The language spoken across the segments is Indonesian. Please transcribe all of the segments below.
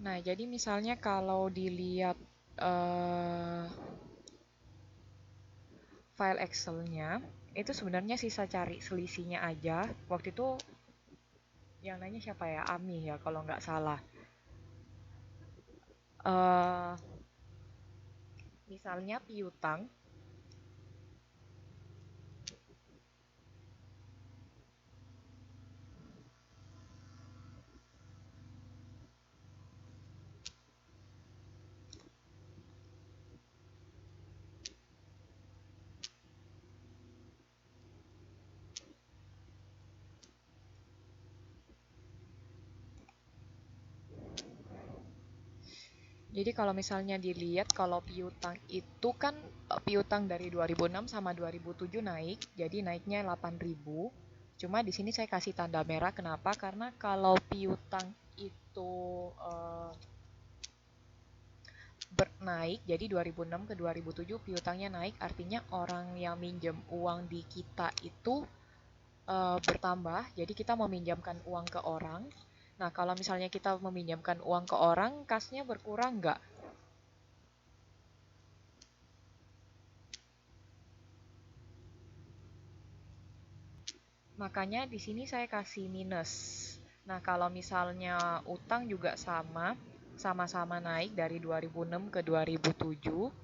Nah, jadi misalnya kalau dilihat eh, file Excel-nya, itu sebenarnya sisa cari selisihnya aja. Waktu itu yang nanya siapa ya? Ami ya kalau nggak salah. eh Misalnya piutang. Jadi kalau misalnya dilihat kalau piutang itu kan piutang dari 2006 sama 2007 naik, jadi naiknya 8.000. Cuma di sini saya kasih tanda merah kenapa? Karena kalau piutang itu eh, naik, jadi 2006 ke 2007 piutangnya naik, artinya orang yang minjem uang di kita itu bertambah, jadi kita meminjamkan uang ke orang. Nah, kalau misalnya kita meminjamkan uang ke orang, kasnya berkurang nggak? Makanya di sini saya kasih minus. Nah, kalau misalnya utang juga sama-sama naik dari 2006 ke 2007.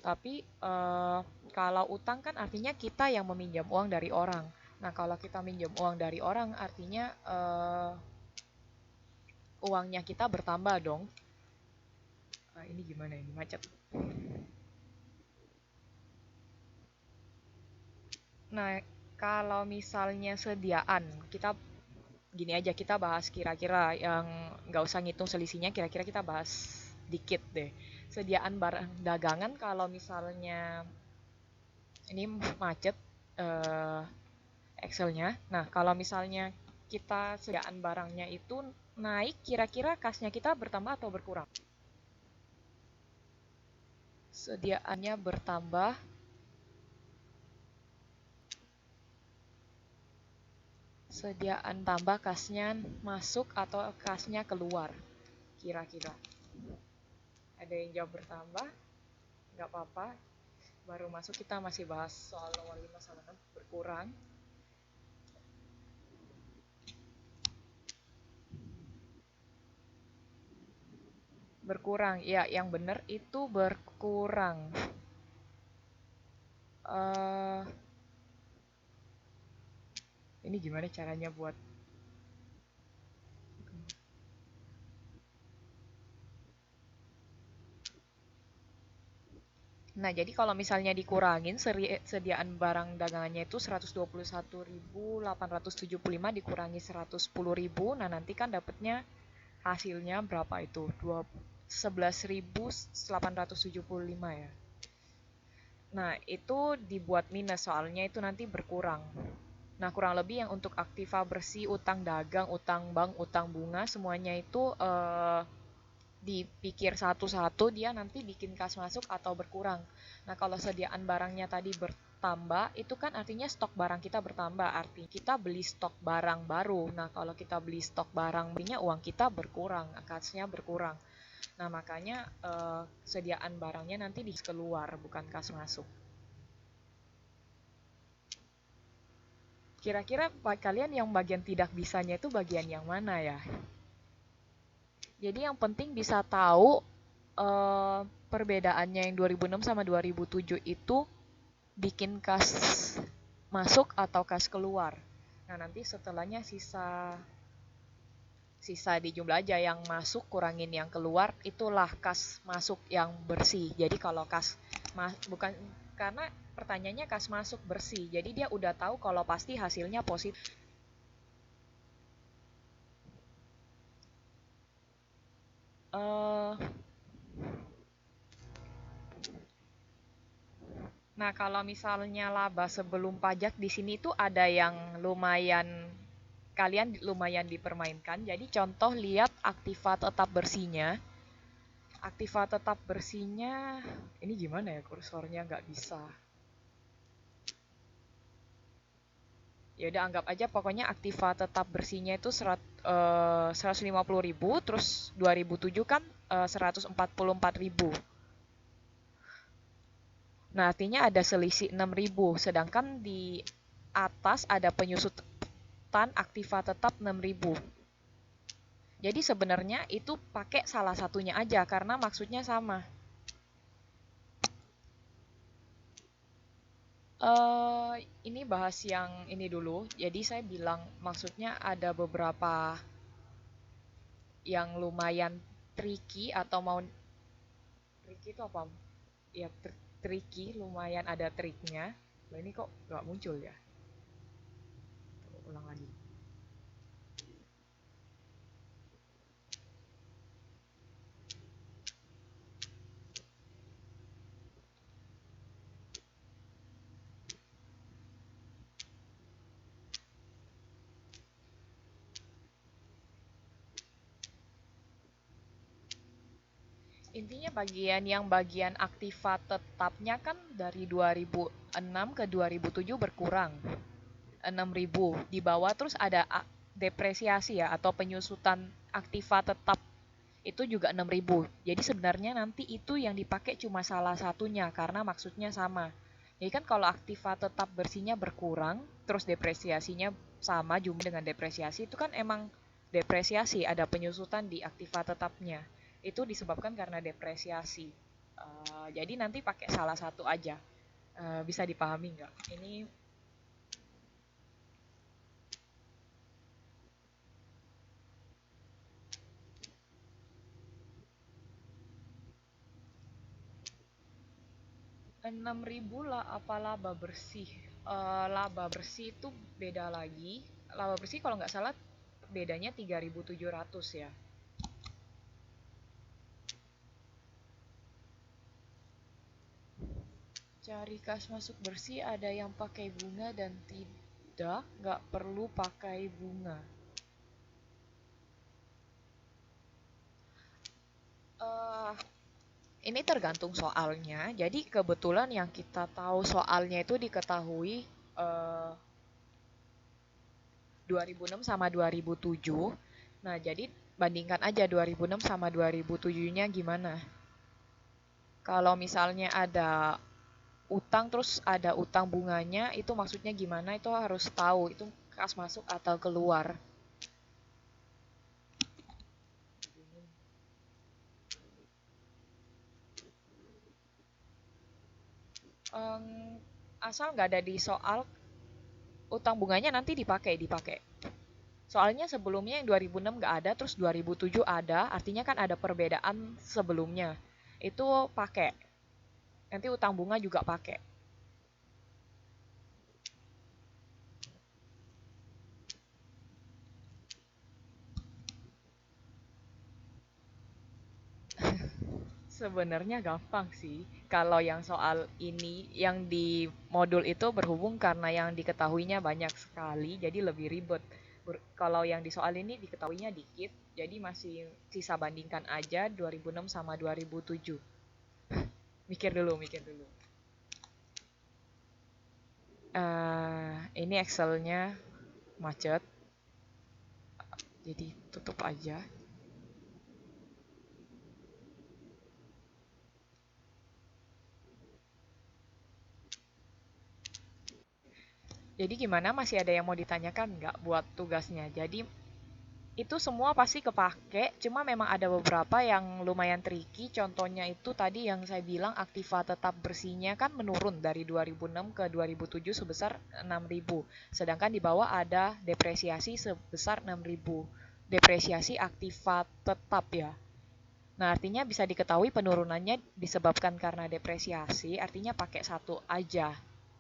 Tapi kalau utang kan artinya kita yang meminjam uang dari orang. Nah, kalau kita minjam uang dari orang artinya uangnya kita bertambah dong. Ini gimana ini macet. Nah, kalau misalnya sediaan, kita gini aja kita bahas kira-kira yang nggak usah ngitung selisihnya, kira-kira kita bahas dikit deh. Sediaan barang dagangan kalau misalnya ini macet eh, Excel-nya. Nah, kalau misalnya kita sediaan barangnya itu naik, kira-kira kasnya kita bertambah atau berkurang? Sediaannya bertambah, sediaan tambah kasnya masuk atau kasnya keluar? Kira-kira. Ada yang jawab bertambah? Nggak apa-apa. Baru masuk kita masih bahas soal nomor 5 sama 6 berkurang. Berkurang, ya yang benar itu berkurang. uh, ini gimana caranya buat. Nah, jadi kalau misalnya dikurangin sediaan barang dagangannya itu 121.875 dikurangi 110.000. Nah, nanti kan dapatnya hasilnya berapa itu? 11.875 ya. Nah, itu dibuat minus soalnya itu nanti berkurang. Nah, kurang lebih yang untuk aktiva bersih, utang dagang, utang bank, utang bunga, semuanya itu dipikir satu-satu dia nanti bikin kas masuk atau berkurang. Nah, kalau sediaan barangnya tadi bertambah, itu kan artinya stok barang kita bertambah, artinya kita beli stok barang baru. Nah, kalau kita beli stok barang belinya uang kita berkurang, kasnya berkurang. Nah, makanya sediaan barangnya nanti keluar, bukan kas masuk. Kira-kira kalian yang bagian tidak bisanya itu bagian yang mana ya? Jadi yang penting bisa tahu perbedaannya yang 2006 sama 2007 itu bikin kas masuk atau kas keluar. Nah, nanti setelahnya sisa sisa dijumlah aja yang masuk kurangin yang keluar itulah kas masuk yang bersih. Jadi kalau kas bukan karena pertanyaannya kas masuk bersih. Jadi dia udah tahu kalau pasti hasilnya positif. Eh Nah, kalau misalnya laba sebelum pajak di sini tuh ada yang lumayan kalian lumayan dipermainkan. Jadi contoh lihat aktiva tetap bersihnya. Aktiva tetap bersihnya ini gimana ya kursornya nggak bisa. Ya udah anggap aja pokoknya aktiva tetap bersihnya itu 150.000, terus 2007 kan 144.000. Nah, artinya ada selisih 6.000, sedangkan di atas ada penyusutan aktiva tetap 6.000. Jadi sebenarnya itu pakai salah satunya aja karena maksudnya sama. Ini bahas yang ini dulu. Jadi saya bilang maksudnya ada beberapa yang lumayan tricky atau mau tricky itu apa? Ya tricky, lumayan ada triknya. Nah, ini kok nggak muncul ya? Tuh, ulang lagi. Intinya bagian aktiva tetapnya kan dari 2006 ke 2007 berkurang. 6.000 di bawah, terus ada depresiasi ya atau penyusutan aktiva tetap itu juga 6.000. Jadi sebenarnya nanti itu yang dipakai cuma salah satunya karena maksudnya sama. Jadi kan kalau aktiva tetap bersihnya berkurang, terus depresiasinya sama jumlah dengan depresiasi, itu kan emang depresiasi, ada penyusutan di aktiva tetapnya. Itu disebabkan karena depresiasi. Jadi nanti pakai salah satu aja. Bisa dipahami nggak? Ini 6.000 lah apa laba bersih. Laba bersih itu beda lagi. Laba bersih kalau nggak salah bedanya 3.700 ya. Cari kas masuk bersih, ada yang pakai bunga dan tidak, nggak perlu pakai bunga. Eh, ini tergantung soalnya. Jadi kebetulan yang kita tahu soalnya itu diketahui 2006 sama 2007. Nah, jadi bandingkan aja 2006 sama 2007-nya gimana. Kalau misalnya ada utang terus ada utang bunganya, itu maksudnya gimana, itu harus tahu itu kas masuk atau keluar. Em, Asal nggak ada di soal, utang bunganya nanti dipakai. Soalnya sebelumnya yang 2006 nggak ada, terus 2007 ada, artinya kan ada perbedaan sebelumnya. Itu pakai. Nanti utang bunga juga pakai. Sebenarnya gampang sih. Kalau yang soal ini, yang di modul itu berhubung karena yang diketahuinya banyak sekali, jadi lebih ribet. Kalau yang di soal ini diketahuinya dikit, jadi masih sisa bandingkan aja 2006 sama 2007. Mikir dulu. Ini Excelnya macet, jadi tutup aja. Jadi gimana, masih ada yang mau ditanyakan nggak buat tugasnya? Jadi itu semua pasti kepake, cuma memang ada beberapa yang lumayan tricky. Contohnya itu tadi yang saya bilang aktiva tetap bersihnya kan menurun dari 2006 ke 2007 sebesar 6.000. Sedangkan di bawah ada depresiasi sebesar 6.000. Depresiasi aktiva tetap ya. Nah, artinya bisa diketahui penurunannya disebabkan karena depresiasi, artinya pakai satu aja,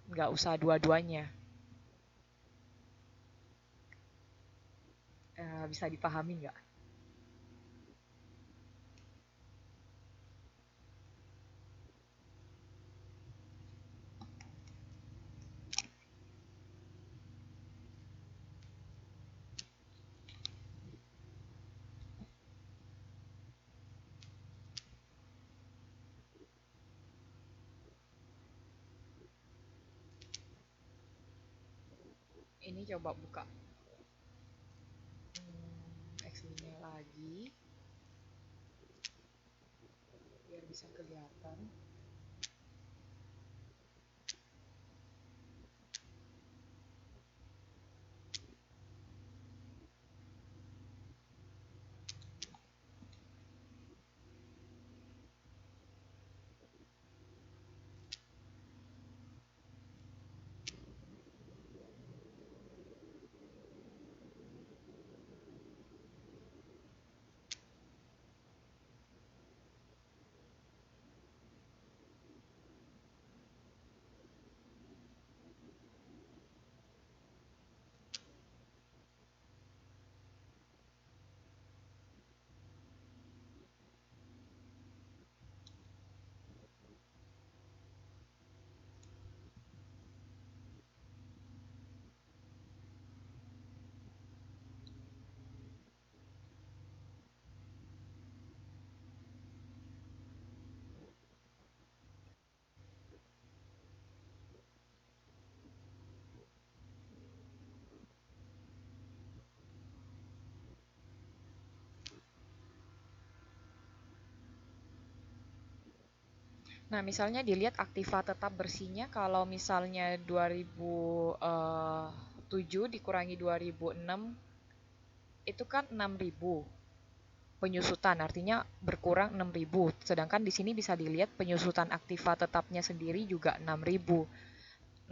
nggak usah dua-duanya. Bisa dipahami nggak? Ini Ini coba buka X-nya lagi biar bisa kelihatan. Nah, misalnya dilihat aktiva tetap bersihnya kalau misalnya 2007 dikurangi 2006 itu kan 6.000 penyusutan, artinya berkurang 6.000. Sedangkan di sini bisa dilihat penyusutan aktiva tetapnya sendiri juga 6.000.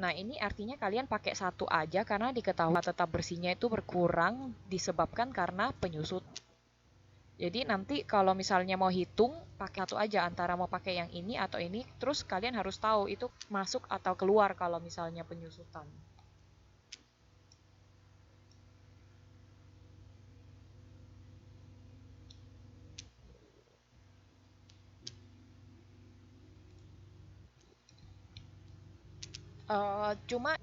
Nah, ini artinya kalian pakai satu aja karena diketahui tetap bersihnya itu berkurang disebabkan karena penyusut. Jadi nanti kalau misalnya mau hitung, pakai satu aja antara mau pakai yang ini atau ini, terus kalian harus tahu itu masuk atau keluar kalau misalnya penyusutan. Cuma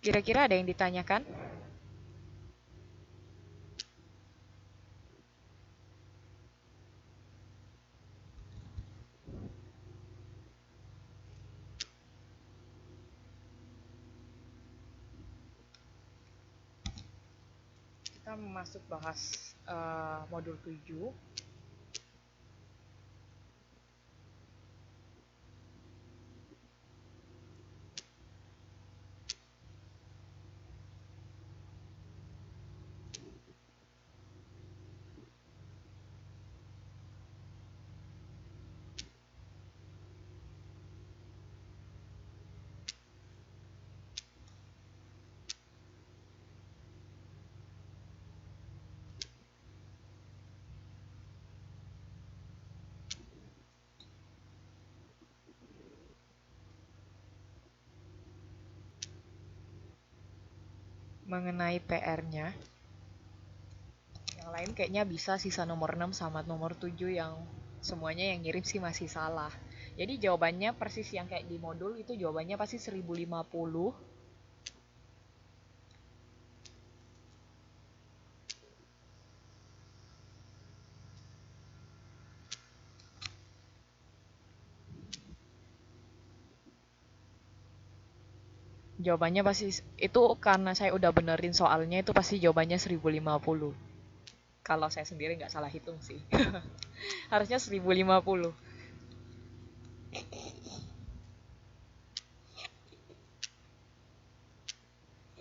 kira-kira ada yang ditanyakan? Kita masuk bahas modul 7. Mengenai PR-nya, yang lain kayaknya bisa sisa nomor 6 sama nomor 7 yang semuanya yang ngirim sih masih salah. Jadi jawabannya persis yang kayak di modul itu jawabannya pasti 1050. Jawabannya pasti itu karena saya udah benerin soalnya itu pasti jawabannya 1050. Kalau saya sendiri nggak salah hitung sih. Harusnya 1050.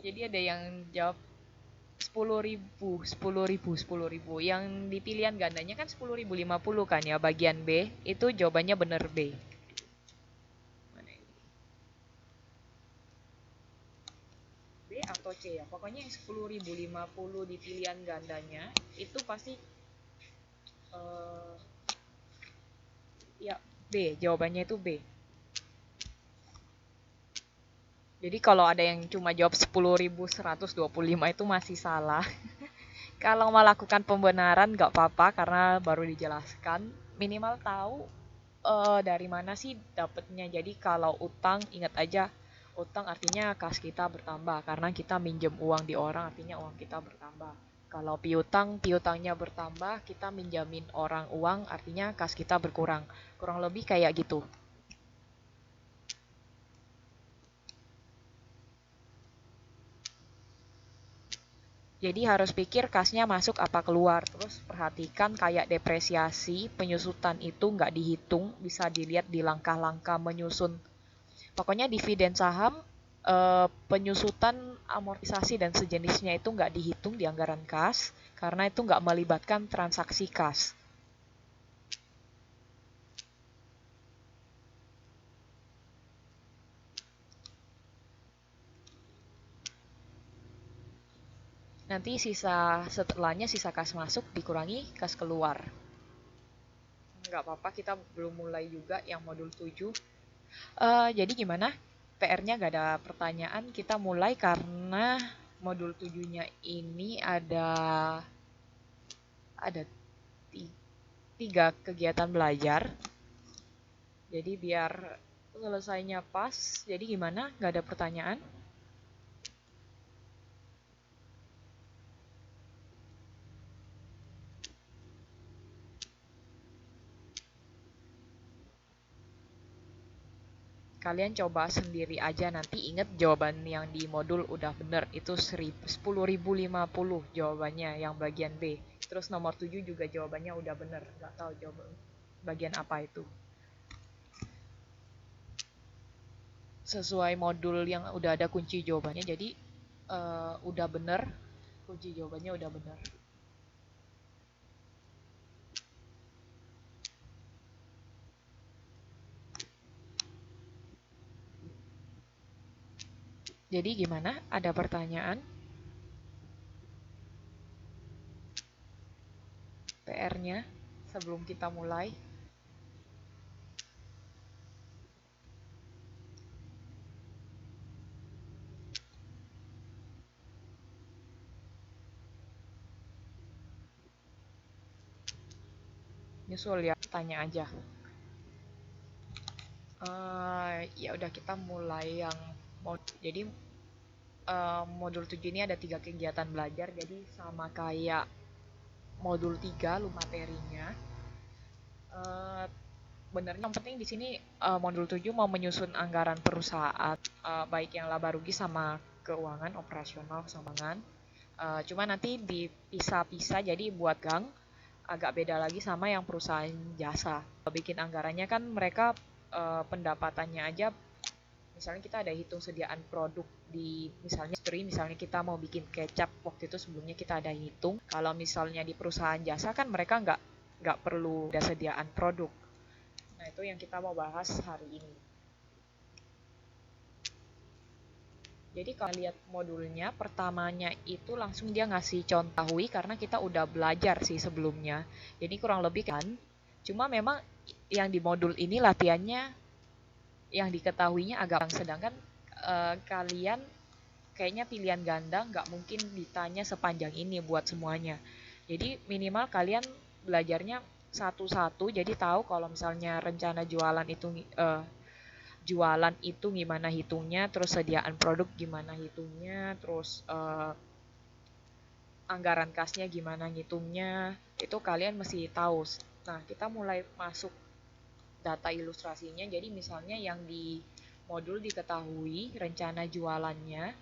Jadi ada yang jawab 10.000, 10.000, 10.000. Yang di pilihan gandanya kan 10.050 kan ya, bagian B. Itu jawabannya bener B. Mana ini? B atau C ya? Pokoknya yang 10.050 di pilihan gandanya itu pasti eh, ya B. Jawabannya itu B. Jadi kalau ada yang cuma jawab 10.125 itu masih salah. Kalau melakukan pembenaran nggak apa-apa karena baru dijelaskan. Minimal tahu dari mana sih dapatnya. Jadi kalau utang ingat aja, utang artinya kas kita bertambah karena kita minjem uang di orang artinya uang kita bertambah. Kalau piutang, piutangnya bertambah, kita minjamin orang uang artinya kas kita berkurang. Kurang lebih kayak gitu. Jadi harus pikir kasnya masuk apa keluar. Terus perhatikan kayak depresiasi, penyusutan itu nggak dihitung, bisa dilihat di langkah-langkah menyusun. Pokoknya dividen saham, penyusutan, amortisasi, dan sejenisnya itu nggak dihitung di anggaran kas, karena itu nggak melibatkan transaksi kas. Nanti sisa setelahnya sisa kas masuk dikurangi kas keluar. Nggak apa-apa, kita belum mulai juga yang modul 7. Jadi gimana? PR-nya nggak ada pertanyaan, kita mulai karena modul 7-nya ini ada tiga kegiatan belajar. Jadi biar selesainya pas. Jadi gimana? Nggak ada pertanyaan? Kalian coba sendiri aja nanti inget jawaban yang di modul udah bener. Itu 10.050 jawabannya yang bagian B. Terus nomor 7 juga jawabannya udah bener. Nggak tahu jawaban bagian apa itu. Sesuai modul yang udah ada kunci jawabannya. Jadi udah bener. Kunci jawabannya udah bener. Jadi gimana? Ada pertanyaan? PR-nya sebelum kita mulai. Nyusul ya, tanya aja. Ya udah kita mulai yang jadi modul 7 ini ada 3 kegiatan belajar jadi sama kayak modul 3 lu materinya. Uh, Benernya yang penting di sini modul 7 mau menyusun anggaran perusahaan baik yang laba rugi sama keuangan operasional kesambangan. Cuma nanti dipisah-pisah jadi buat gang agak beda lagi sama yang perusahaan jasa. Bikin anggarannya kan mereka pendapatannya aja, misalnya kita ada hitung sediaan produk di misalnya industri, misalnya kita mau bikin kecap waktu itu sebelumnya kita ada hitung. Kalau misalnya di perusahaan jasa kan mereka nggak perlu ada sediaan produk. Nah itu yang kita mau bahas hari ini. Jadi kalau lihat modulnya, pertamanya itu langsung dia ngasih contoh karena kita udah belajar sih sebelumnya. Jadi kurang lebih kan. Cuma memang yang di modul ini latihannya yang diketahuinya agak kurang. Sedangkan kalian kayaknya pilihan ganda nggak mungkin ditanya sepanjang ini buat semuanya. Jadi minimal kalian belajarnya satu-satu, jadi tahu kalau misalnya rencana jualan itu gimana hitungnya, terus sediaan produk gimana hitungnya, terus anggaran kasnya gimana ngitungnya, itu kalian mesti tahu. Nah, kita mulai masuk data ilustrasinya. Jadi misalnya yang di modul diketahui rencana jualannya.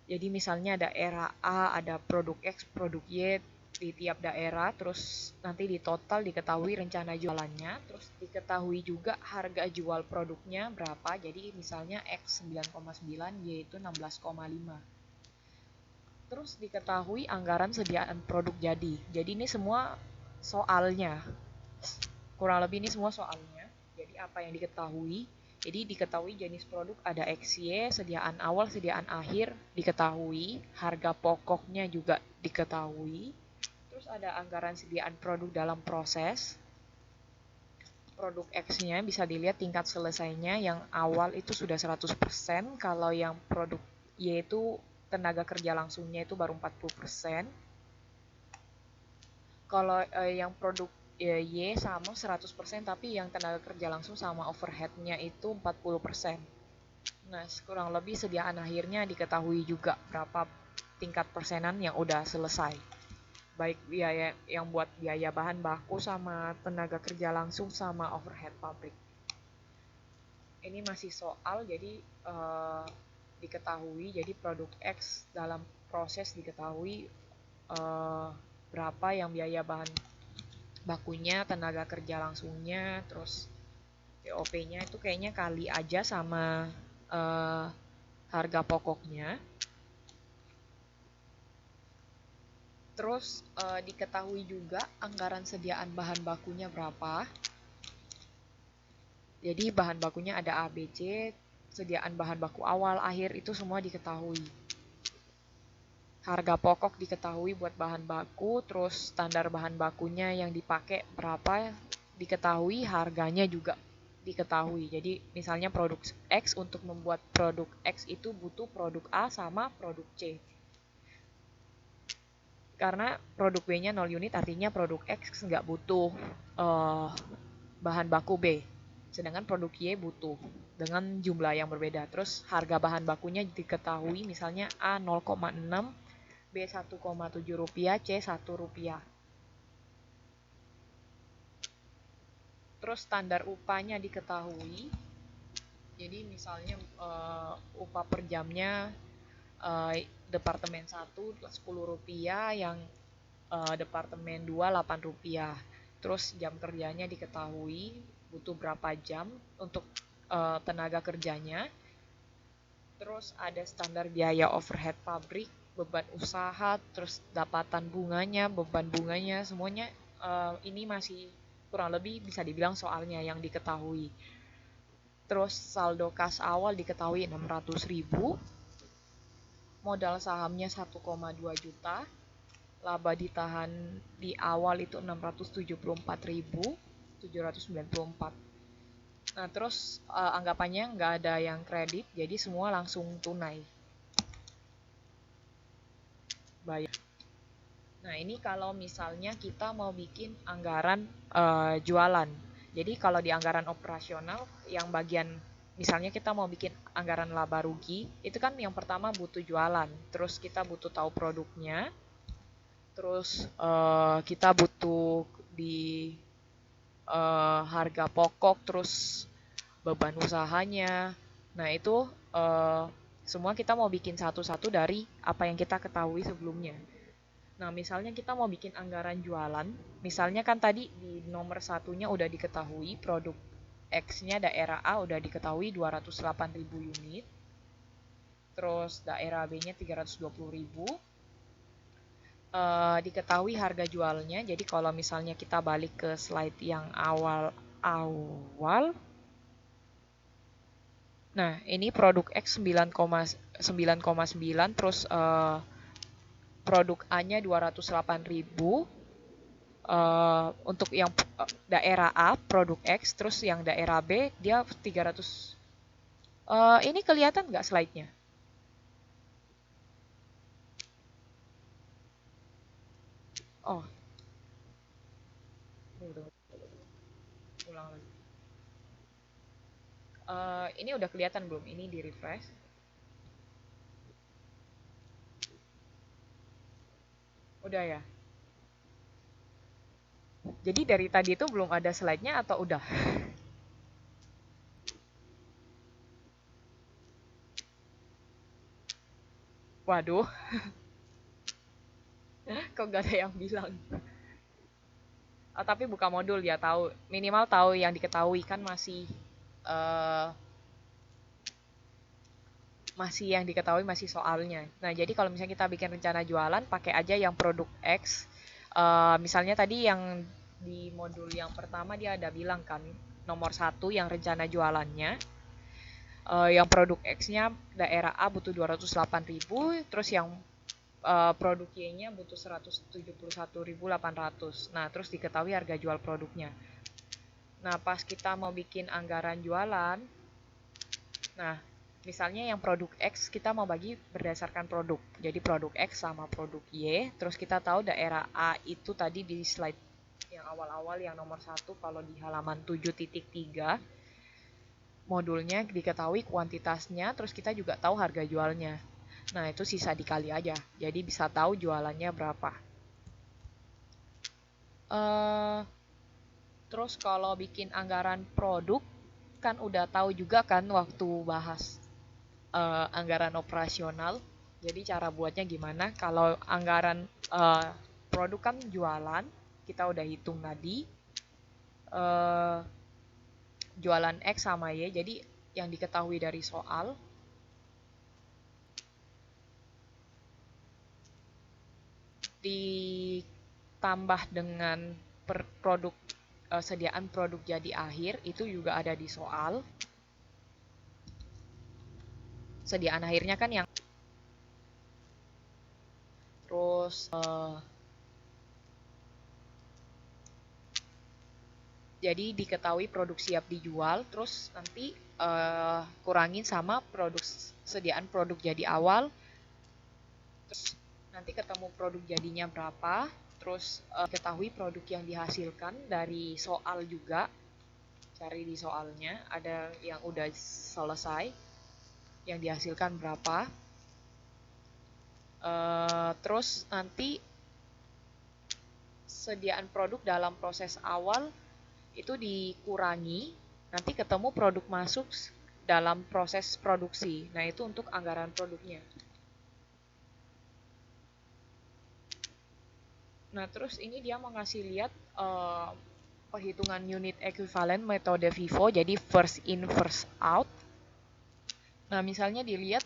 Jadi misalnya daerah A ada produk X, produk Y di tiap daerah, terus nanti di total diketahui rencana jualannya, terus diketahui juga harga jual produknya berapa. Jadi misalnya X 9,9, Y itu 16,5. Terus diketahui anggaran sediaan produk jadi. Jadi ini semua soalnya. Kurang lebih ini semua soalnya. Jadi apa yang diketahui? Jadi diketahui jenis produk ada XY, sediaan awal, sediaan akhir diketahui, harga pokoknya juga diketahui. Terus ada anggaran sediaan produk dalam proses. Produk X-nya bisa dilihat tingkat selesainya, yang awal itu sudah 100%, kalau yang produk Y itu tenaga kerja langsungnya itu baru 40%. Kalau yang produk Y sama 100%, tapi yang tenaga kerja langsung sama overheadnya itu 40%. Nah, kurang lebih sediaan akhirnya diketahui juga berapa tingkat persenan yang udah selesai. Baik biaya yang buat biaya bahan baku sama tenaga kerja langsung sama overhead pabrik. Ini masih soal, jadi diketahui, jadi produk X dalam proses diketahui berapa yang biaya bahan bakunya, tenaga kerja langsungnya, terus TOP-nya itu kayaknya kali aja sama harga pokoknya. Terus diketahui juga anggaran sediaan bahan bakunya berapa. Jadi bahan bakunya ada A, B, C, sediaan bahan baku awal, akhir itu semua diketahui. Harga pokok diketahui buat bahan baku, terus standar bahan bakunya yang dipakai berapa diketahui, harganya juga diketahui. Jadi misalnya produk X, untuk membuat produk X itu butuh produk A sama produk C. Karena produk B-nya 0 unit, artinya produk X nggak butuh bahan baku B. Sedangkan produk Y butuh dengan jumlah yang berbeda. Terus harga bahan bakunya diketahui, misalnya A 0,6, B 1,7 rupiah, C 1 rupiah. Terus standar upahnya diketahui. Jadi misalnya upah per jamnya departemen 1 10 rupiah, yang departemen 2 8 rupiah. Terus jam kerjanya diketahui, butuh berapa jam untuk tenaga kerjanya. Terus ada standar biaya overhead pabrik, beban usaha, terus dapatan bunganya, beban bunganya, semuanya ini masih kurang lebih bisa dibilang soalnya yang diketahui. Terus saldo kas awal diketahui 600.000, modal sahamnya 1,2 juta, laba ditahan di awal itu 674.794. Nah, terus anggapannya nggak ada yang kredit, jadi semua langsung tunai bayar. Nah, ini kalau misalnya kita mau bikin anggaran jualan. Jadi kalau di anggaran operasional, yang bagian misalnya kita mau bikin anggaran laba rugi, itu kan yang pertama butuh jualan, terus kita butuh tahu produknya, terus kita butuh di harga pokok, terus beban usahanya. Nah, itu semua kita mau bikin satu-satu dari apa yang kita ketahui sebelumnya. Nah, misalnya kita mau bikin anggaran jualan, misalnya kan tadi di nomor satunya udah diketahui, produk X-nya daerah A udah diketahui 208.000 unit, terus daerah B-nya 320.000, diketahui harga jualnya. Jadi kalau misalnya kita balik ke slide yang awal-awal, nah ini produk X 9,9, terus produk A-nya 208.000, untuk yang daerah A produk X, terus yang daerah B dia 300. Ini kelihatan nggak slide-nya? Oh, ulang lagi. Ini udah kelihatan belum? Ini di refresh. Udah ya? Jadi dari tadi itu belum ada slide-nya atau udah? Waduh, kok gak ada yang bilang. Tapi buka modul ya tahu, minimal tahu yang diketahui kan eh, masih yang diketahui masih soalnya. Nah, jadi kalau misalnya kita bikin rencana jualan, pakai aja yang produk X. Misalnya tadi yang di modul yang pertama dia ada bilang kan, nomor satu yang rencana jualannya, yang produk X-nya daerah A butuh 208.000, terus yang produk Y-nya butuh 171.800. Nah, terus diketahui harga jual produknya. Nah, pas kita mau bikin anggaran jualan, nah, misalnya yang produk X kita mau bagi berdasarkan produk. Jadi produk X sama produk Y. Terus kita tahu daerah A itu tadi di slide yang awal-awal yang nomor 1 kalau di halaman 7.3 modulnya diketahui kuantitasnya. Terus kita juga tahu harga jualnya. Nah itu sisa dikali aja. Jadi bisa tahu jualannya berapa. Terus kalau bikin anggaran produk kan udah tahu juga kan waktu bahas anggaran operasional. Jadi cara buatnya gimana? Kalau anggaran produk kan jualan, kita udah hitung tadi. Jualan X sama Y, jadi yang diketahui dari soal. Ditambah dengan produk sediaan produk jadi akhir, itu juga ada di soal. Sediaan akhirnya kan yang terus jadi diketahui produk siap dijual, terus nanti kurangin sama sediaan produk jadi awal, terus nanti ketemu produk jadinya berapa, terus ketahui produk yang dihasilkan dari soal juga, cari di soalnya ada yang udah selesai, yang dihasilkan berapa. Terus nanti sediaan produk dalam proses awal itu dikurangi, nanti ketemu produk masuk dalam proses produksi. Nah, itu untuk anggaran produknya. Nah, terus ini dia mau ngasih lihat perhitungan unit equivalent metode FIFO, jadi first in first out. Nah, misalnya dilihat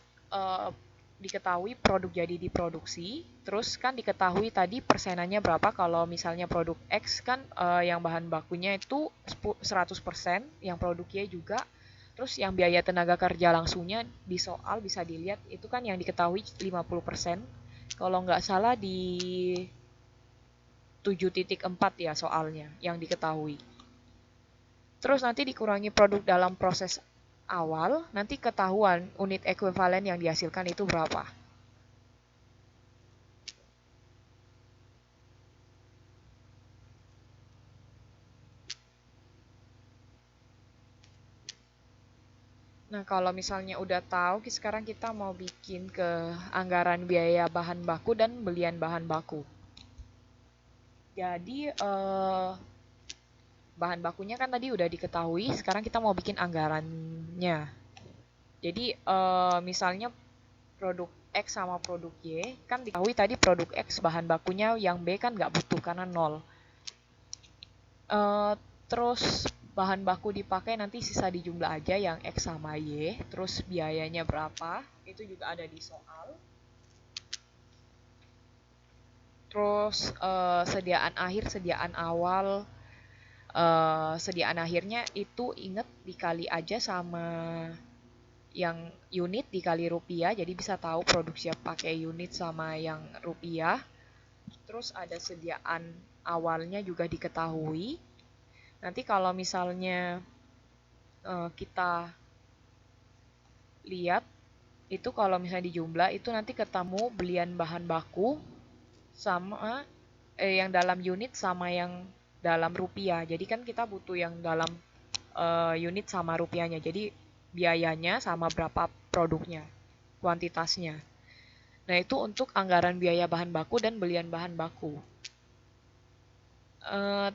diketahui produk jadi diproduksi, terus kan diketahui tadi persenannya berapa. Kalau misalnya produk X kan yang bahan bakunya itu 100%, yang produk Y juga. Terus yang biaya tenaga kerja langsungnya di soal bisa dilihat itu kan yang diketahui 50%. Kalau nggak salah di 7.4 ya soalnya yang diketahui. Terus nanti dikurangi produk dalam proses awal, nanti ketahuan unit ekuivalen yang dihasilkan itu berapa. Nah, kalau misalnya udah tahu, sekarang kita mau bikin ke anggaran biaya bahan baku dan belian bahan baku. Jadi, bahan bakunya kan tadi udah diketahui, sekarang kita mau bikin anggarannya. Jadi, misalnya produk X sama produk Y, kan diketahui tadi produk X bahan bakunya yang B kan nggak butuh karena 0. Terus bahan baku dipakai nanti sisa dijumlah aja yang X sama Y, terus biayanya berapa, itu juga ada di soal. Terus sediaan akhir, sediaan awal, sediaan akhirnya itu inget dikali aja sama yang unit dikali rupiah, jadi bisa tahu produk siap pakai unit sama yang rupiah. Terus ada sediaan awalnya juga diketahui. Nanti kalau misalnya kita lihat itu kalau misalnya dijumlah itu nanti ketemu belian bahan baku sama yang dalam unit sama yang dalam rupiah. Jadi kan kita butuh yang dalam unit sama rupiahnya. Jadi biayanya sama berapa produknya, kuantitasnya. Nah, itu untuk anggaran biaya bahan baku dan belian bahan baku.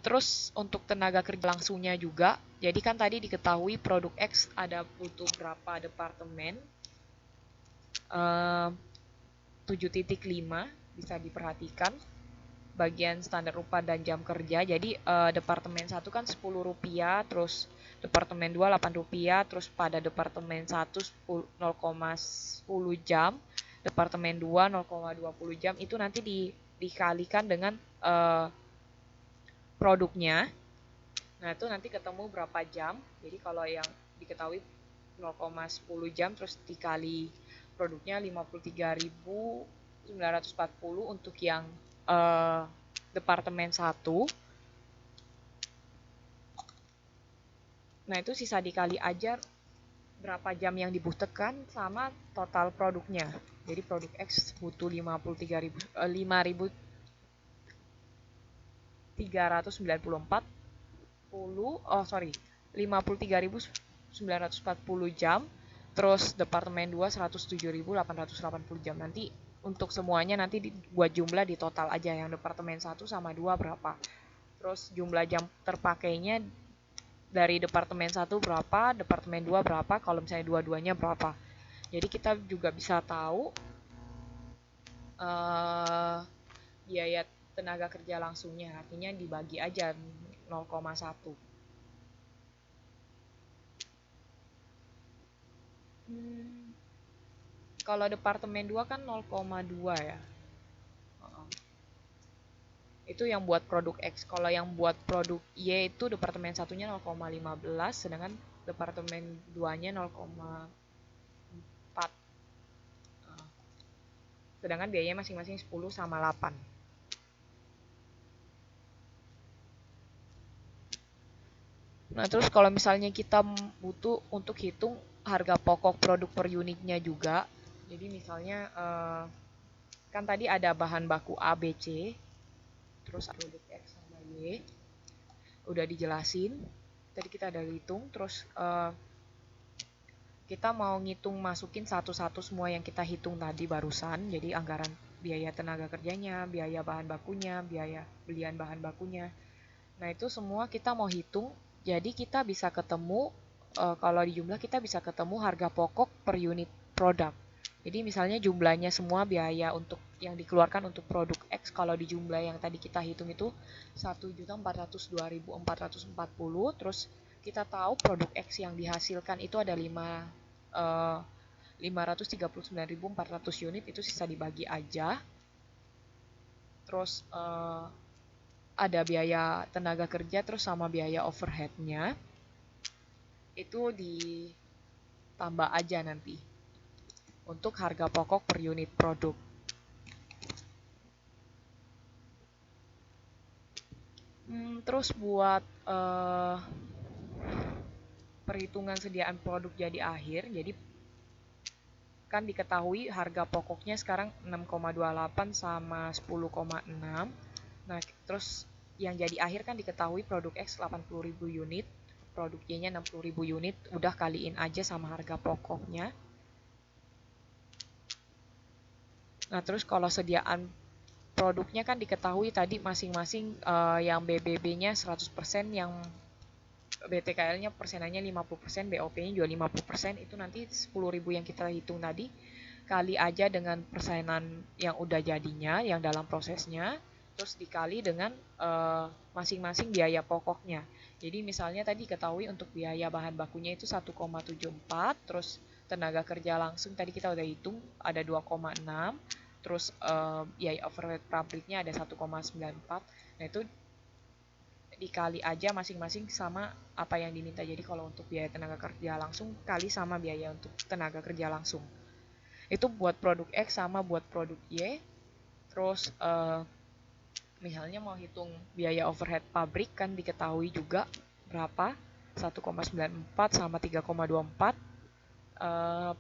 Terus untuk tenaga kerja langsungnya juga, jadi kan tadi diketahui produk X ada butuh berapa departemen. 7.5 bisa diperhatikan bagian standar upah dan jam kerja. Jadi departemen 1 kan Rp10, terus departemen 2 Rp8, terus pada departemen 1 0,10 jam, departemen 2 0,20 jam, itu nanti dikalikan dengan produknya. Nah, itu nanti ketemu berapa jam. Jadi kalau yang diketahui 0,10 jam terus dikali produknya 53.940 untuk yang departemen 1. Nah, itu sisa dikali aja berapa jam yang dibutuhkan sama total produknya. Jadi produk X butuh 5.394 53.940 jam, terus departemen 2 107.880 jam. Nanti untuk semuanya nanti buat jumlah di total aja, yang departemen 1 sama 2 berapa, terus jumlah jam terpakainya dari departemen 1 berapa, departemen 2 berapa, kalau misalnya dua-duanya berapa. Jadi kita juga bisa tahu biaya tenaga kerja langsungnya, artinya dibagi aja 0,1. Kalau departemen 2 kan 0,2 ya. Itu yang buat produk X. Kalau yang buat produk Y itu departemen 1-nya 0,15, sedangkan departemen 2-nya 0,4. Sedangkan biayanya masing-masing 10 sama 8. Nah, terus kalau misalnya kita butuh untuk hitung harga pokok produk per unitnya juga. Jadi misalnya kan tadi ada bahan baku A, B, C, terus produk X sama Y. Udah dijelasin. Tadi kita ada hitung, terus kita mau ngitung masukin satu-satu semua yang kita hitung tadi barusan. Jadi anggaran biaya tenaga kerjanya, biaya bahan bakunya, biaya belian bahan bakunya. Nah, itu semua kita mau hitung. Jadi kita bisa ketemu, kalau di jumlah kita bisa ketemu harga pokok per unit produk. Jadi misalnya jumlahnya semua biaya untuk yang dikeluarkan untuk produk X, kalau di jumlah yang tadi kita hitung itu 1.402.440, terus kita tahu produk X yang dihasilkan itu ada 539.400 unit, itu sisa dibagi aja. Terus ada biaya tenaga kerja terus sama biaya overheadnya, itu ditambah aja nanti untuk harga pokok per unit produk. Terus buat perhitungan sediaan produk jadi akhir, jadi kan diketahui harga pokoknya sekarang 6,28 sama 10,6. Nah, terus yang jadi akhir kan diketahui produk X 80.000 unit, produk Y-nya 60.000 unit, udah kaliin aja sama harga pokoknya. Nah, terus kalau sediaan produknya kan diketahui tadi masing-masing yang BBB-nya 100%, yang BTKL-nya persenannya 50%, BOP-nya juga 50%, itu nanti 10.000 yang kita hitung tadi kali aja dengan persenan yang udah jadinya, yang dalam prosesnya, terus dikali dengan masing-masing biaya pokoknya. Jadi misalnya tadi ketahui untuk biaya bahan bakunya itu 1,74, terus tenaga kerja langsung tadi kita udah hitung ada 2,6, terus biaya overhead pabriknya ada 1,94. Nah, itu dikali aja masing-masing sama apa yang diminta. Jadi kalau untuk biaya tenaga kerja langsung kali sama biaya untuk tenaga kerja langsung. Itu buat produk X sama buat produk Y. Terus misalnya mau hitung biaya overhead pabrik kan diketahui juga berapa, 1,94 sama 3,24.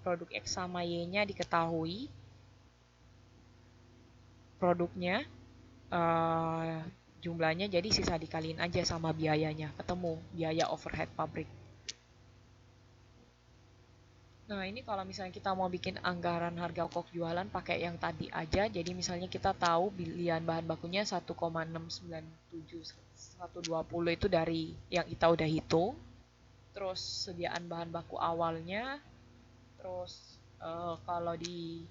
Produk X sama Y-nya diketahui produknya, jumlahnya, jadi sisa dikaliin aja sama biayanya, ketemu biaya overhead pabrik. Nah, ini kalau misalnya kita mau bikin anggaran harga pokok jualan pakai yang tadi aja. Jadi misalnya kita tahu pilihan bahan bakunya 1,697 120 itu dari yang kita udah hitung. Terus sediaan bahan baku awalnya. Terus kalau di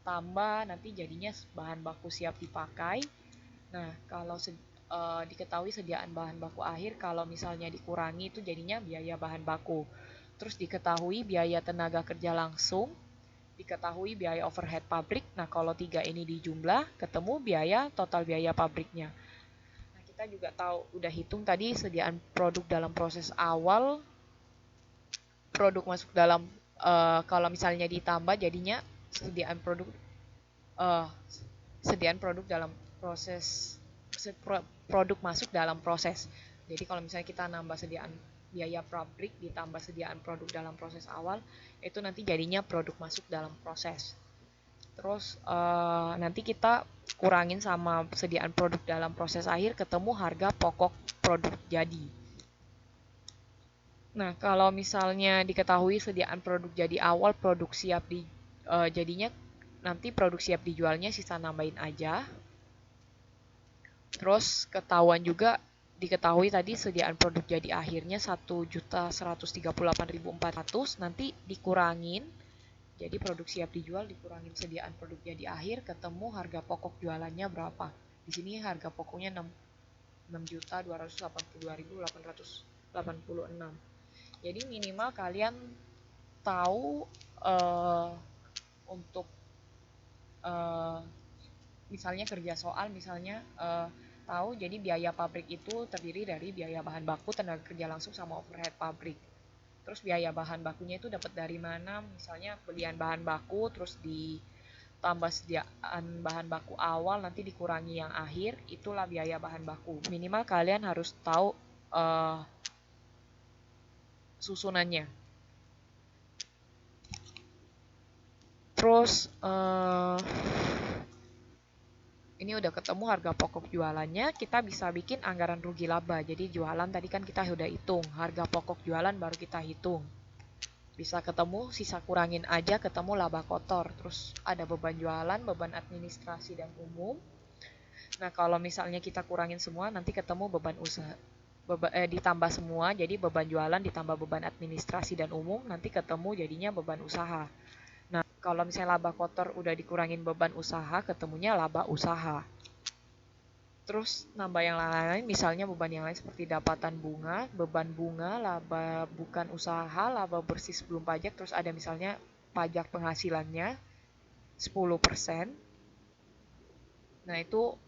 tambah nanti jadinya bahan baku siap dipakai. Nah, kalau diketahui sediaan bahan baku akhir, kalau misalnya dikurangi itu jadinya biaya bahan baku. Terus diketahui biaya tenaga kerja langsung, diketahui biaya overhead pabrik. Nah, kalau tiga ini dijumlah, ketemu biaya total biaya pabriknya. Nah, kita juga tahu, udah hitung tadi sediaan produk dalam proses awal, produk masuk dalam, kalau misalnya ditambah jadinya sediaan produk, eh, sediaan produk dalam proses, produk masuk dalam proses. Jadi kalau misalnya kita nambah sediaan biaya pabrik ditambah sediaan produk dalam proses awal, itu nanti jadinya produk masuk dalam proses. Terus nanti kita kurangin sama sediaan produk dalam proses akhir, ketemu harga pokok produk jadi. Nah, kalau misalnya diketahui sediaan produk jadi awal, produk siap jadinya nanti produk siap dijualnya sisa nambahin aja. Terus ketahuan juga, diketahui tadi sediaan produk jadi akhirnya 1.138.400, nanti dikurangin. Jadi produk siap dijual dikurangin sediaan produk jadi akhir, ketemu harga pokok jualannya berapa. Di sini harga pokoknya 6.282.886. Jadi minimal kalian tahu untuk misalnya kerja soal, misalnya tahu jadi biaya pabrik itu terdiri dari biaya bahan baku, tenaga kerja langsung, sama overhead pabrik. Terus biaya bahan bakunya itu dapat dari mana? Misalnya belian bahan baku, terus ditambah sediaan bahan baku awal, nanti dikurangi yang akhir, itulah biaya bahan baku. Minimal kalian harus tahu susunannya. Terus ini udah ketemu harga pokok jualannya, kita bisa bikin anggaran rugi laba. Jadi jualan tadi kan kita udah hitung, harga pokok jualan baru kita hitung. Bisa ketemu, sisa kurangin aja, ketemu laba kotor. Terus ada beban jualan, beban administrasi dan umum. Nah, kalau misalnya kita kurangin semua, nanti ketemu beban usaha. Ditambah semua, jadi beban jualan ditambah beban administrasi dan umum, nanti ketemu jadinya beban usaha. Nah, kalau misalnya laba kotor udah dikurangin beban usaha, ketemunya laba usaha. Terus nambah yang lain, misalnya beban yang lain seperti dapatan bunga, beban bunga, laba bukan usaha, laba bersih sebelum pajak, terus ada misalnya pajak penghasilannya 10%. Nah, itu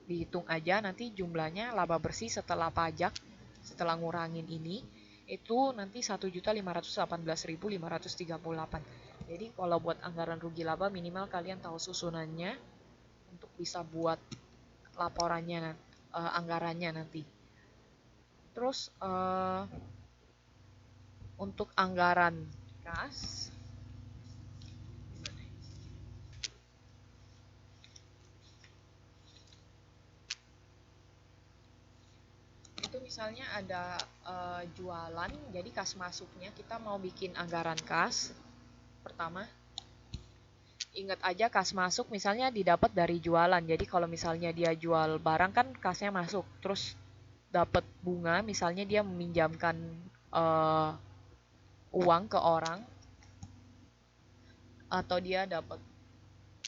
dihitung aja nanti jumlahnya laba bersih setelah pajak, setelah ngurangin ini, itu nanti 1.518.538. Jadi kalau buat anggaran rugi laba minimal kalian tahu susunannya untuk bisa buat laporannya, anggarannya nanti. Terus untuk anggaran kas, itu misalnya ada jualan, jadi kas masuknya kita mau bikin anggaran kas. Pertama, ingat aja kas masuk misalnya didapat dari jualan. Jadi kalau misalnya dia jual barang kan kasnya masuk. Terus dapat bunga, misalnya dia meminjamkan uang ke orang, atau dia dapat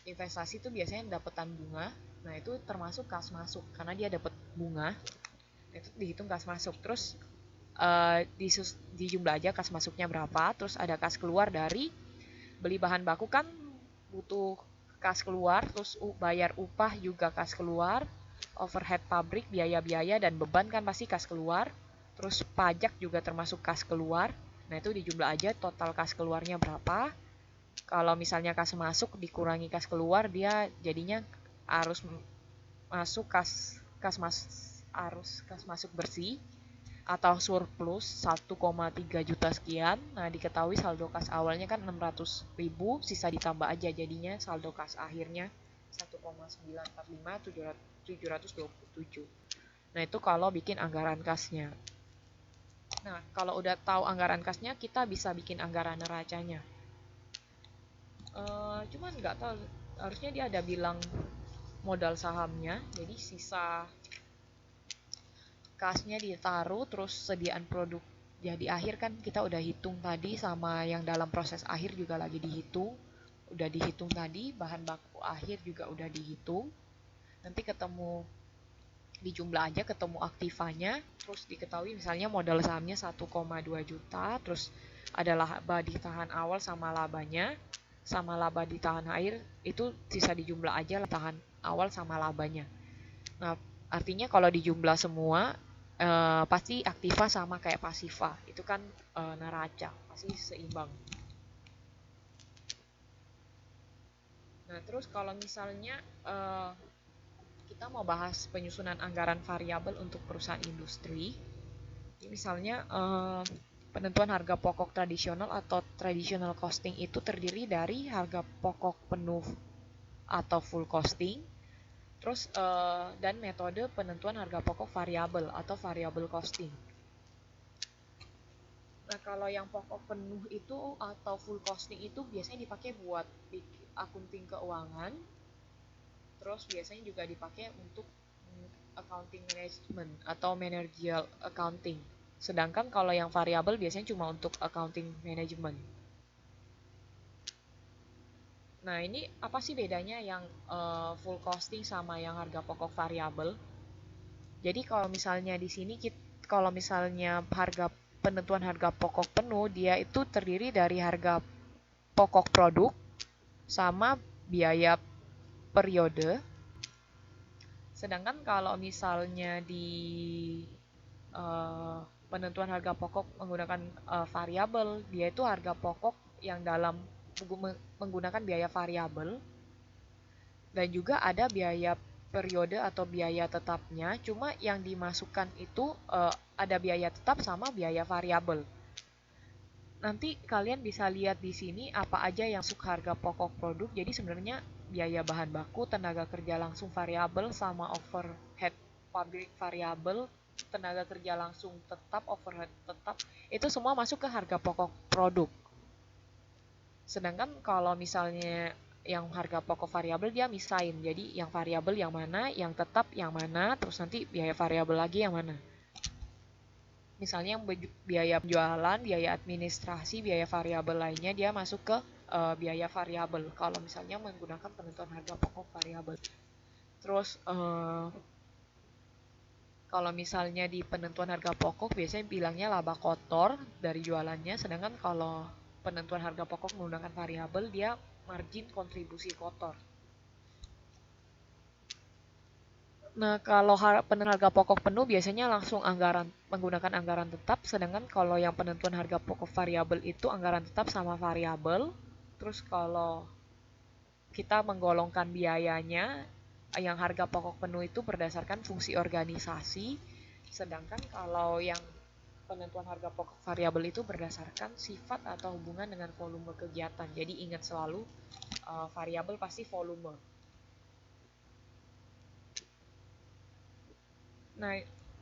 investasi, itu biasanya dapetan bunga. Nah, itu termasuk kas masuk karena dia dapat bunga. Itu dihitung kas masuk. Terus dijumlah aja kas masuknya berapa. Terus ada kas keluar dari beli bahan baku kan butuh kas keluar, terus bayar upah juga kas keluar, overhead pabrik, biaya-biaya dan beban kan pasti kas keluar, terus pajak juga termasuk kas keluar. Nah, itu dijumlah aja total kas keluarnya berapa. Kalau misalnya kas masuk dikurangi kas keluar, dia jadinya harus masuk kas masuk bersih atau surplus 1,3 juta sekian. Nah, diketahui saldo kas awalnya kan 600.000, sisa ditambah aja jadinya saldo kas akhirnya 1,945.727. Nah, itu kalau bikin anggaran kasnya. Nah, kalau udah tahu anggaran kasnya, kita bisa bikin anggaran neracanya. Cuman nggak tahu, harusnya dia ada bilang modal sahamnya, jadi sisa kasnya ditaruh, terus sediaan produk jadi akhir kan kita udah hitung tadi, sama yang dalam proses akhir juga lagi dihitung. udah dihitung tadi, bahan baku akhir juga udah dihitung. Nanti ketemu di jumlah aja, ketemu aktivanya, terus diketahui misalnya modal sahamnya 1,2 juta, terus ada laba ditahan awal sama labanya, sama laba ditahan akhir, itu sisa dijumlah aja tahan awal sama labanya. Nah, artinya kalau dijumlah semua, pasti aktiva sama kayak pasiva, itu kan neraca, pasti seimbang. Nah, terus kalau misalnya kita mau bahas penyusunan anggaran variabel untuk perusahaan industri, misalnya penentuan harga pokok tradisional atau traditional costing itu terdiri dari harga pokok penuh atau full costing, terus dan metode penentuan harga pokok variabel atau variable costing. Nah, kalau yang pokok penuh itu atau full costing itu biasanya dipakai buat akunting keuangan, terus biasanya juga dipakai untuk accounting management atau managerial accounting. Sedangkan kalau yang variabel biasanya cuma untuk accounting management. Nah, ini apa sih bedanya yang full costing sama yang harga pokok variabel? Jadi kalau misalnya di sini kalau misalnya penentuan harga pokok penuh, dia itu terdiri dari harga pokok produk sama biaya periode. Sedangkan kalau misalnya di penentuan harga pokok menggunakan variabel, dia itu harga pokok yang dalam menggunakan biaya variabel, dan juga ada biaya periode atau biaya tetapnya, cuma yang dimasukkan itu ada biaya tetap sama biaya variabel. Nanti kalian bisa lihat di sini apa aja yang masuk harga pokok produk. Jadi sebenarnya biaya bahan baku, tenaga kerja langsung variabel, sama overhead pabrik variabel, tenaga kerja langsung tetap, overhead tetap, itu semua masuk ke harga pokok produk. Sedangkan kalau misalnya yang harga pokok variabel dia misain. Jadi yang variabel yang mana, yang tetap yang mana, terus nanti biaya variabel lagi yang mana. Misalnya yang biaya penjualan, biaya administrasi, biaya variabel lainnya dia masuk ke biaya variabel kalau misalnya menggunakan penentuan harga pokok variabel. Terus kalau misalnya di penentuan harga pokok biasanya bilangnya laba kotor dari jualannya, sedangkan kalau penentuan harga pokok menggunakan variabel dia margin kontribusi kotor. Nah, kalau penentuan harga pokok penuh biasanya langsung menggunakan anggaran tetap, sedangkan kalau yang penentuan harga pokok variabel itu anggaran tetap sama variabel. Terus kalau kita menggolongkan biayanya, yang harga pokok penuh itu berdasarkan fungsi organisasi, sedangkan kalau yang penentuan harga pokok variabel itu berdasarkan sifat atau hubungan dengan volume kegiatan. Jadi ingat selalu variabel pasti volume. Nah,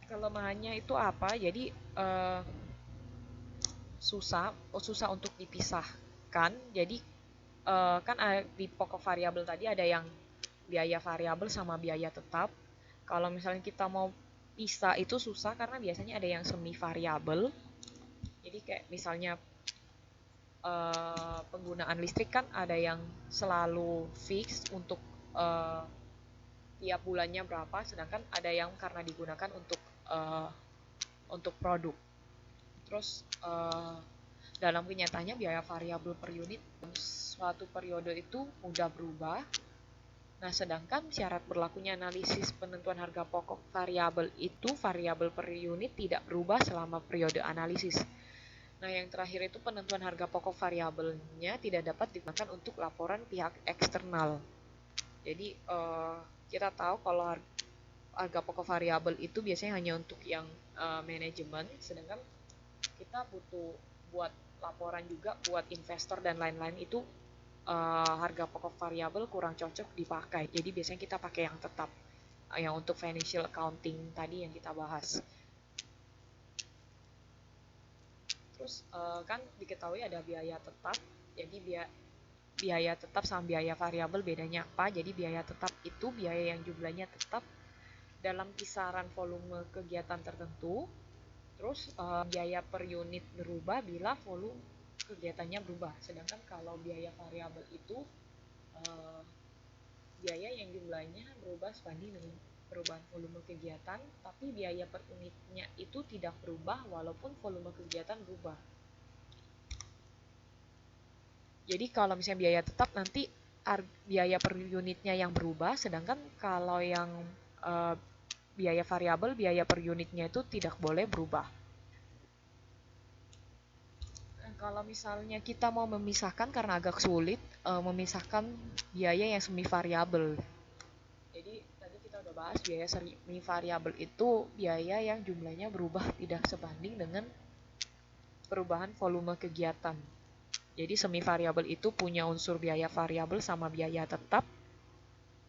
kelemahannya itu apa? Jadi susah untuk dipisahkan. Jadi kan di pokok variabel tadi ada yang biaya variabel sama biaya tetap. Kalau misalnya kita mau pisah itu susah karena biasanya ada yang semi variabel. Jadi kayak misalnya penggunaan listrik kan ada yang selalu fix untuk tiap bulannya berapa, sedangkan ada yang karena digunakan untuk produk. Terus dalam kenyataannya biaya variabel per unit suatu periode itu mudah berubah. Nah, sedangkan syarat berlakunya analisis penentuan harga pokok variabel itu variabel per unit tidak berubah selama periode analisis. Nah, yang terakhir itu penentuan harga pokok variabelnya tidak dapat digunakan untuk laporan pihak eksternal. Jadi kita tahu kalau harga pokok variabel itu biasanya hanya untuk yang manajemen, sedangkan kita butuh buat laporan juga buat investor dan lain-lain itu harga pokok variabel kurang cocok dipakai. Jadi biasanya kita pakai yang tetap, yang untuk financial accounting tadi yang kita bahas. Terus kan diketahui ada biaya tetap. Jadi biaya tetap sama biaya variabel bedanya apa? Jadi biaya tetap itu biaya yang jumlahnya tetap dalam kisaran volume kegiatan tertentu. Terus biaya per unit berubah bila volume kegiatannya berubah. Sedangkan kalau biaya variabel itu biaya yang jumlahnya berubah sebanding dengan perubahan volume kegiatan, tapi biaya per unitnya itu tidak berubah walaupun volume kegiatan berubah. Jadi kalau misalnya biaya tetap nanti biaya per unitnya yang berubah, sedangkan kalau yang biaya variabel, biaya per unitnya itu tidak boleh berubah. Kalau misalnya kita mau memisahkan, karena agak sulit memisahkan biaya yang semi variabel. Jadi tadi kita udah bahas biaya semi variabel itu biaya yang jumlahnya berubah tidak sebanding dengan perubahan volume kegiatan. Jadi semi variabel itu punya unsur biaya variabel sama biaya tetap.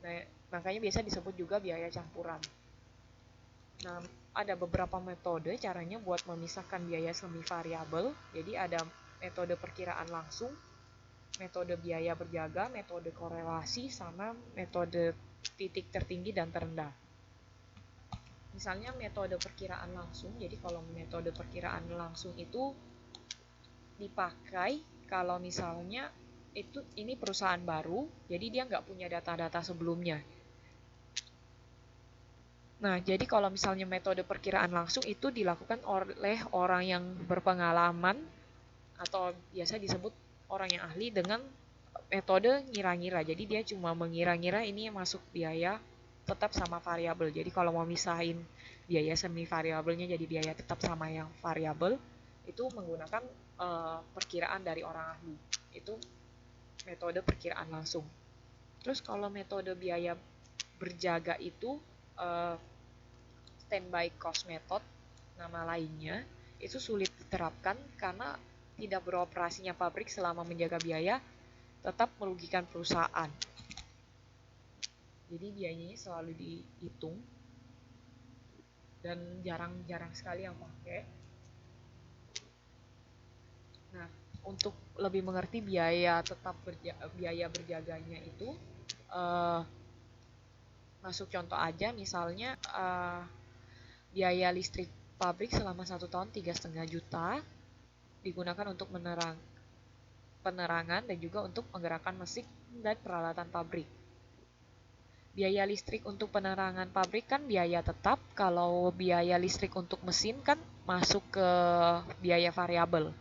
Nah, makanya biasa disebut juga biaya campuran. Nah, ada beberapa metode caranya buat memisahkan biaya semi variabel. Jadi ada metode perkiraan langsung, metode biaya berjaga, metode korelasi, sama metode titik tertinggi dan terendah. Misalnya metode perkiraan langsung, jadi kalau metode perkiraan langsung itu dipakai kalau misalnya ini perusahaan baru, jadi dia nggak punya data-data sebelumnya. Nah, jadi kalau misalnya metode perkiraan langsung itu dilakukan oleh orang yang berpengalaman atau biasa disebut orang yang ahli dengan metode ngira-ngira. Jadi dia cuma mengira-ngira ini masuk biaya tetap sama variabel. Jadi kalau mau misahin biaya semi variabelnya jadi biaya tetap sama yang variabel, itu menggunakan perkiraan dari orang ahli. Itu metode perkiraan langsung. Terus kalau metode biaya berjaga itu standby cost method, nama lainnya, itu sulit diterapkan karena tidak beroperasinya pabrik selama menjaga biaya tetap merugikan perusahaan. Jadi biayanya selalu dihitung dan jarang-jarang sekali yang pakai. Nah, untuk lebih mengerti biaya berjaganya itu, masuk contoh aja, misalnya biaya listrik pabrik selama 1 tahun 3,5 juta digunakan untuk penerangan dan juga untuk menggerakkan mesin dan peralatan pabrik. Biaya listrik untuk penerangan pabrik kan biaya tetap, kalau biaya listrik untuk mesin kan masuk ke biaya variabel.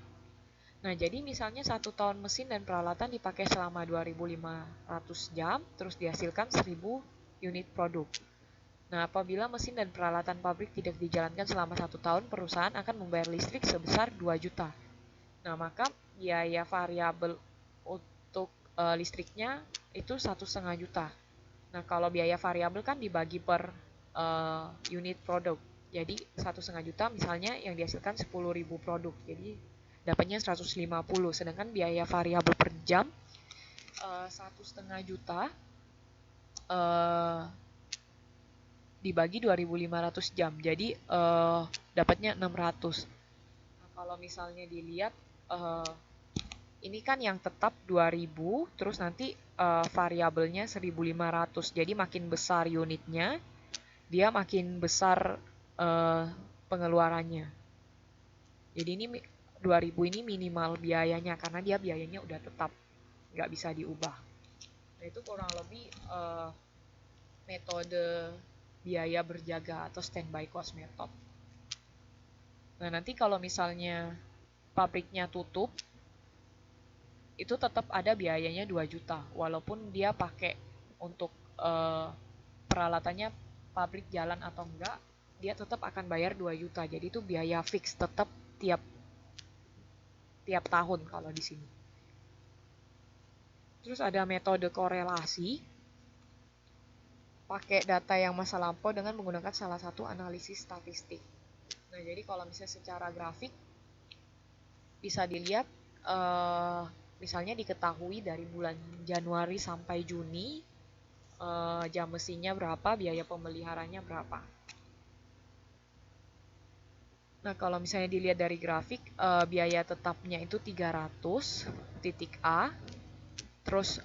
Nah, jadi misalnya 1 tahun mesin dan peralatan dipakai selama 2.500 jam, terus dihasilkan 1.000 unit produk. Nah, apabila mesin dan peralatan pabrik tidak dijalankan selama 1 tahun, perusahaan akan membayar listrik sebesar 2 juta. Nah, maka biaya variabel untuk listriknya itu 1,5 juta. Nah, kalau biaya variabel kan dibagi per unit produk. Jadi 1,5 juta misalnya yang dihasilkan 10.000 produk. Jadi dapatnya 150. Sedangkan biaya variabel per jam 1,5 juta dibagi 2.500 jam. Jadi dapatnya 600. Nah, kalau misalnya dilihat ini kan yang tetap 2.000, terus nanti variabelnya 1.500. Jadi makin besar unitnya, dia makin besar pengeluarannya. Jadi ini 2.000 ini minimal biayanya karena dia biayanya udah tetap, nggak bisa diubah. Nah, itu kurang lebih metode biaya berjaga atau standby cost method. Nah, nanti kalau misalnya pabriknya tutup, itu tetap ada biayanya 2 juta. Walaupun dia pakai untuk peralatannya pabrik jalan atau enggak, dia tetap akan bayar 2 juta. Jadi itu biaya fix tetap tiap tahun kalau di sini. Terus ada metode korelasi, pakai data yang masa lampau dengan menggunakan salah satu analisis statistik. Nah, jadi kalau misalnya secara grafik bisa dilihat misalnya diketahui dari bulan Januari sampai Juni jam mesinnya berapa, biaya pemeliharanya berapa. Nah, kalau misalnya dilihat dari grafik, biaya tetapnya itu 300 titik A. Terus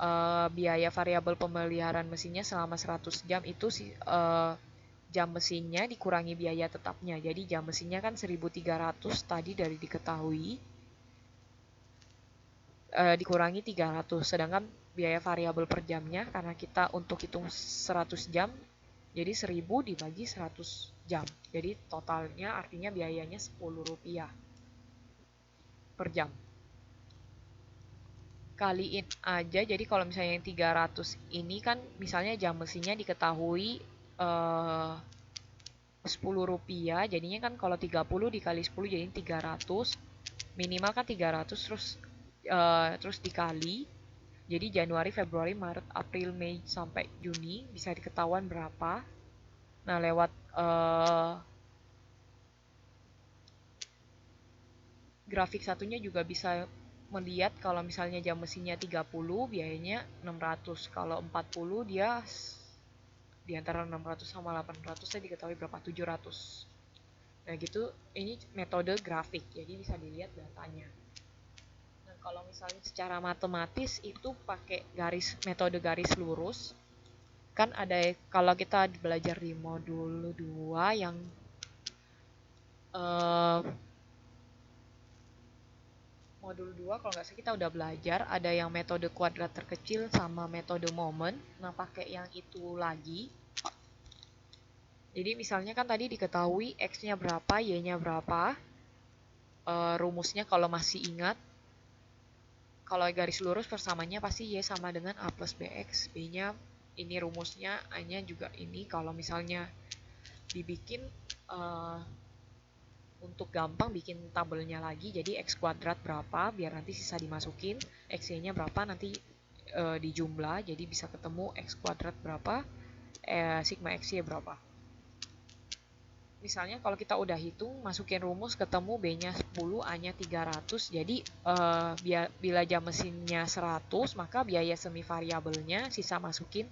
biaya variabel pemeliharaan mesinnya selama 100 jam itu jam mesinnya dikurangi biaya tetapnya. Jadi jam mesinnya kan 1.300 tadi dari diketahui. dikurangi 300. Sedangkan biaya variabel per jamnya karena kita untuk hitung 100 jam, jadi 1000 dibagi 100 jam. Jadi totalnya artinya biayanya Rp10 per jam. Kaliin aja, jadi kalau misalnya yang 300 ini kan misalnya jam mesinnya diketahui Rp10, jadinya kan kalau 30 dikali 10 jadi 300, minimal kan 300, terus dikali, jadi Januari, Februari, Maret, April, Mei sampai Juni bisa diketahuan berapa. Nah, lewat grafik satunya juga bisa melihat kalau misalnya jam mesinnya 30 biayanya 600, kalau 40 dia di antara 600 sama 800 saya diketahui berapa, 700. Nah gitu, ini metode grafik, jadi bisa dilihat datanya. Nah kalau misalnya secara matematis itu pakai metode garis lurus. Kan ada, kalau kita belajar di modul 2 yang modul 2 kalau nggak salah kita udah belajar ada yang metode kuadrat terkecil sama metode momen. Nah pakai yang itu lagi. Jadi misalnya kan tadi diketahui X-nya berapa, Y-nya berapa. Rumusnya kalau masih ingat, kalau garis lurus persamanya pasti Y sama dengan A plus BX. B-nya ini rumusnya, A-nya juga ini. Kalau misalnya dibikin untuk gampang bikin tabelnya lagi, jadi X kuadrat berapa, biar nanti sisa dimasukin, X-nya berapa, nanti dijumlah, jadi bisa ketemu X kuadrat berapa, sigma X-nya berapa. Misalnya kalau kita udah hitung, masukin rumus, ketemu B-nya 10, A-nya 300, jadi bila jam mesinnya 100, maka biaya semi variabelnya sisa masukin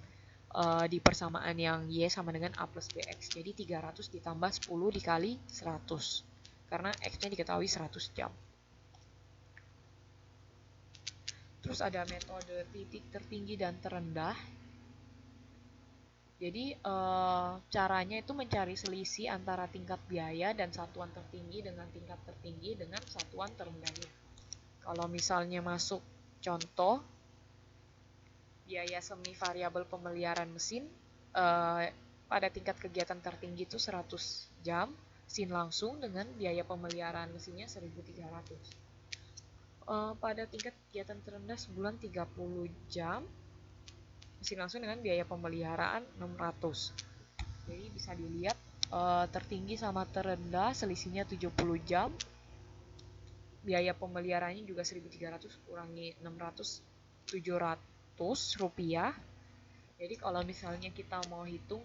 di persamaan yang Y sama dengan A plus BX. Jadi 300 ditambah 10 dikali 100. Karena X-nya diketahui 100 jam. Terus ada metode titik tertinggi dan terendah. Jadi caranya itu mencari selisih antara tingkat biaya dan satuan tertinggi dengan tingkat tertinggi dengan satuan terendahnya. Kalau misalnya masuk contoh, biaya semi variabel pemeliharaan mesin pada tingkat kegiatan tertinggi itu 100 jam, sin langsung dengan biaya pemeliharaan mesinnya 1.300. Pada tingkat kegiatan terendah sebulan 30 jam, mesin langsung dengan biaya pemeliharaan 600. Jadi bisa dilihat tertinggi sama terendah selisihnya 70 jam. Biaya pemeliharaannya juga 1.300 kurangi 600, 700 rupiah. Jadi kalau misalnya kita mau hitung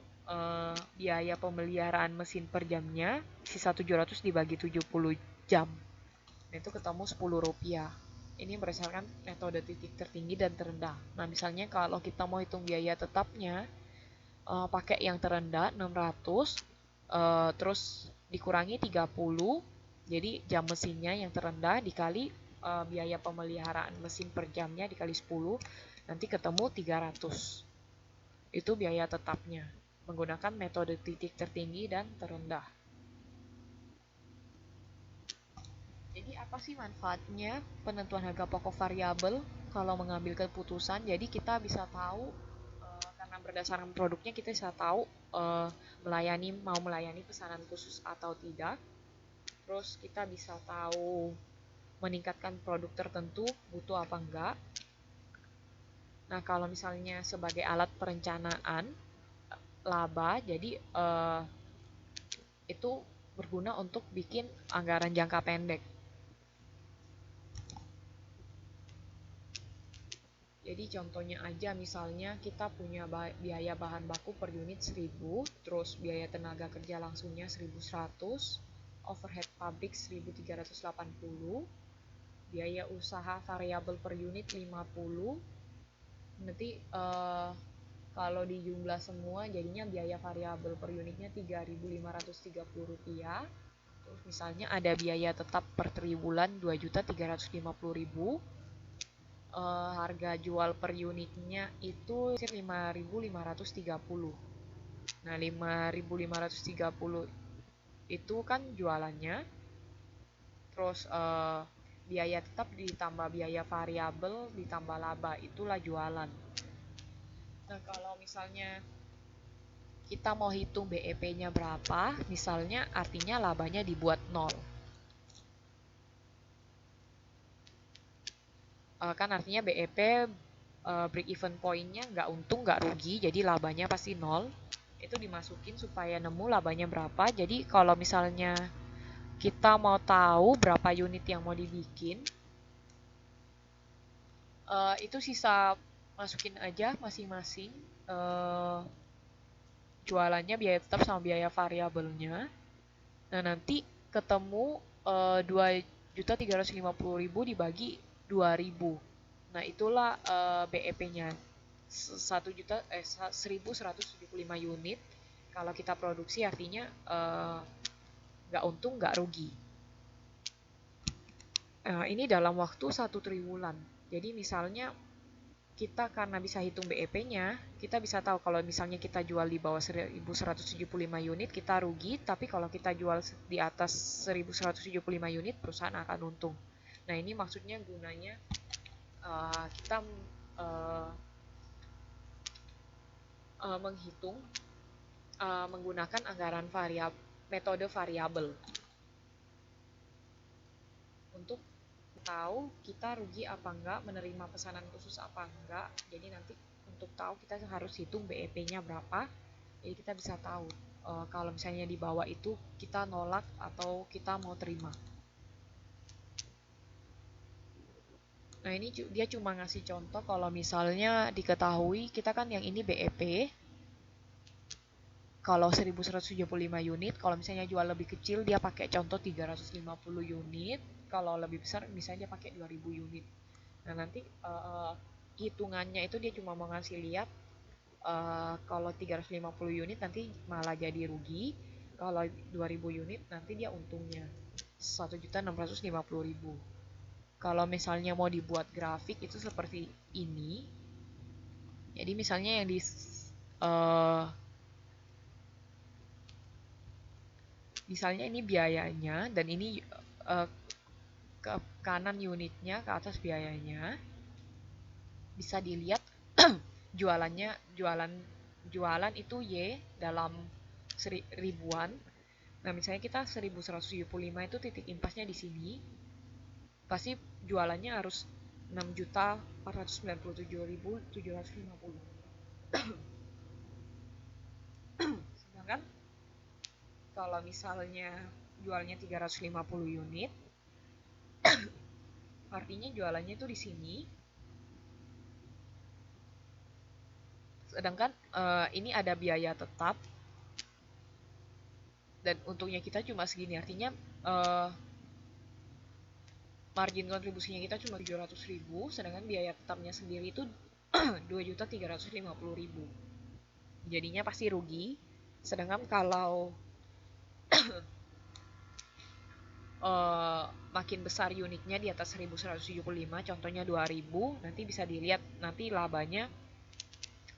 biaya pemeliharaan mesin per jamnya, sisa 700 dibagi 70 jam. Nah, itu ketemu Rp10. Ini berdasarkan metode titik tertinggi dan terendah. Nah, misalnya kalau kita mau hitung biaya tetapnya, pakai yang terendah 600, terus dikurangi 30, jadi jam mesinnya yang terendah dikali biaya pemeliharaan mesin per jamnya dikali 10, nanti ketemu 300. Itu biaya tetapnya, menggunakan metode titik tertinggi dan terendah. Jadi apa sih manfaatnya penentuan harga pokok variabel kalau mengambil keputusan? Jadi kita bisa tahu karena berdasarkan produknya kita bisa tahu mau melayani pesanan khusus atau tidak. Terus kita bisa tahu meningkatkan produk tertentu butuh apa enggak. Nah kalau misalnya sebagai alat perencanaan laba, jadi itu berguna untuk bikin anggaran jangka pendek. Jadi contohnya aja misalnya kita punya biaya bahan baku per unit 1000, terus biaya tenaga kerja langsungnya 1100, overhead pabrik 1380, biaya usaha variabel per unit 50. Nanti kalau dijumlah semua jadinya biaya variabel per unitnya Rp3.530. Terus misalnya ada biaya tetap per triwulan 2.350.000. Harga jual per unitnya itu 5.530. Nah 5.530 itu kan jualannya. Terus biaya tetap ditambah biaya variabel ditambah laba, itulah jualan. Nah, kalau misalnya kita mau hitung BEP-nya berapa, misalnya artinya labanya dibuat 0. Kan artinya BEP break even point-nya nggak untung nggak rugi, jadi labanya pasti 0. Itu dimasukin supaya nemu labanya berapa. Jadi kalau misalnya kita mau tahu berapa unit yang mau dibikin, itu sisa masukin aja masing-masing jualannya, biaya tetap sama biaya variabelnya. Nah, nanti ketemu 2.350.000 dibagi 2.000. Nah, itulah BEP-nya. 1.175 unit. Kalau kita produksi artinya nggak untung, nggak rugi. Ini dalam waktu 1 triwulan. Jadi misalnya kita karena bisa hitung BEP-nya, kita bisa tahu kalau misalnya kita jual di bawah 1.175 unit, kita rugi, tapi kalau kita jual di atas 1.175 unit, perusahaan akan untung. Nah, ini maksudnya gunanya kita menghitung menggunakan anggaran metode variabel untuk tahu kita rugi apa enggak, menerima pesanan khusus apa enggak. Jadi nanti untuk tahu kita harus hitung BEP-nya berapa. Jadi kita bisa tahu kalau misalnya di bawah itu kita nolak atau kita mau terima. Nah, ini dia cuma ngasih contoh kalau misalnya diketahui kita kan yang ini BEP. Kalau 1.175 unit, kalau misalnya jual lebih kecil dia pakai contoh 350 unit. Kalau lebih besar misalnya dia pakai 2.000 unit. Nah, nanti hitungannya itu dia cuma mau ngasih lihat kalau 350 unit nanti malah jadi rugi. Kalau 2.000 unit nanti dia untungnya 1.650.000. Kalau misalnya mau dibuat grafik itu seperti ini. Jadi misalnya yang di misalnya ini biayanya dan ini ke kanan unitnya, ke atas biayanya. Bisa dilihat jualan itu Y dalam ribuan. Nah, misalnya kita 1.175 itu titik impasnya di sini. Pasti jualannya harus 6.497.750. Sedangkan kalau misalnya jualnya 350 unit, artinya jualannya itu di sini. Sedangkan ini ada biaya tetap dan untungnya kita cuma segini. Artinya margin kontribusinya kita cuma 700.000, sedangkan biaya tetapnya sendiri itu 2.350.000. Jadinya pasti rugi. Sedangkan kalau makin besar unitnya di atas 1.175, contohnya 2.000, nanti bisa dilihat nanti labanya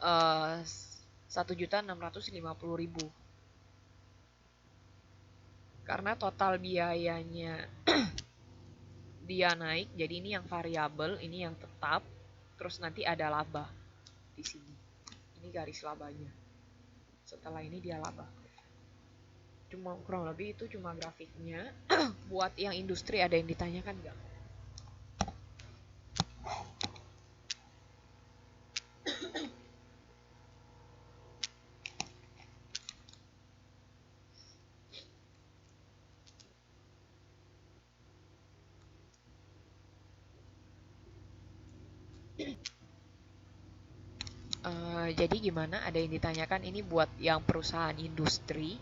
1.650.000. Karena total biayanya dia naik, jadi ini yang variabel, ini yang tetap, terus nanti ada laba di sini. Ini garis labanya. Setelah ini dia laba. Cuma kurang lebih itu cuma grafiknya. Buat yang industri ada yang ditanyakan nggak? Jadi gimana? Ada yang ditanyakan ini buat yang perusahaan industri.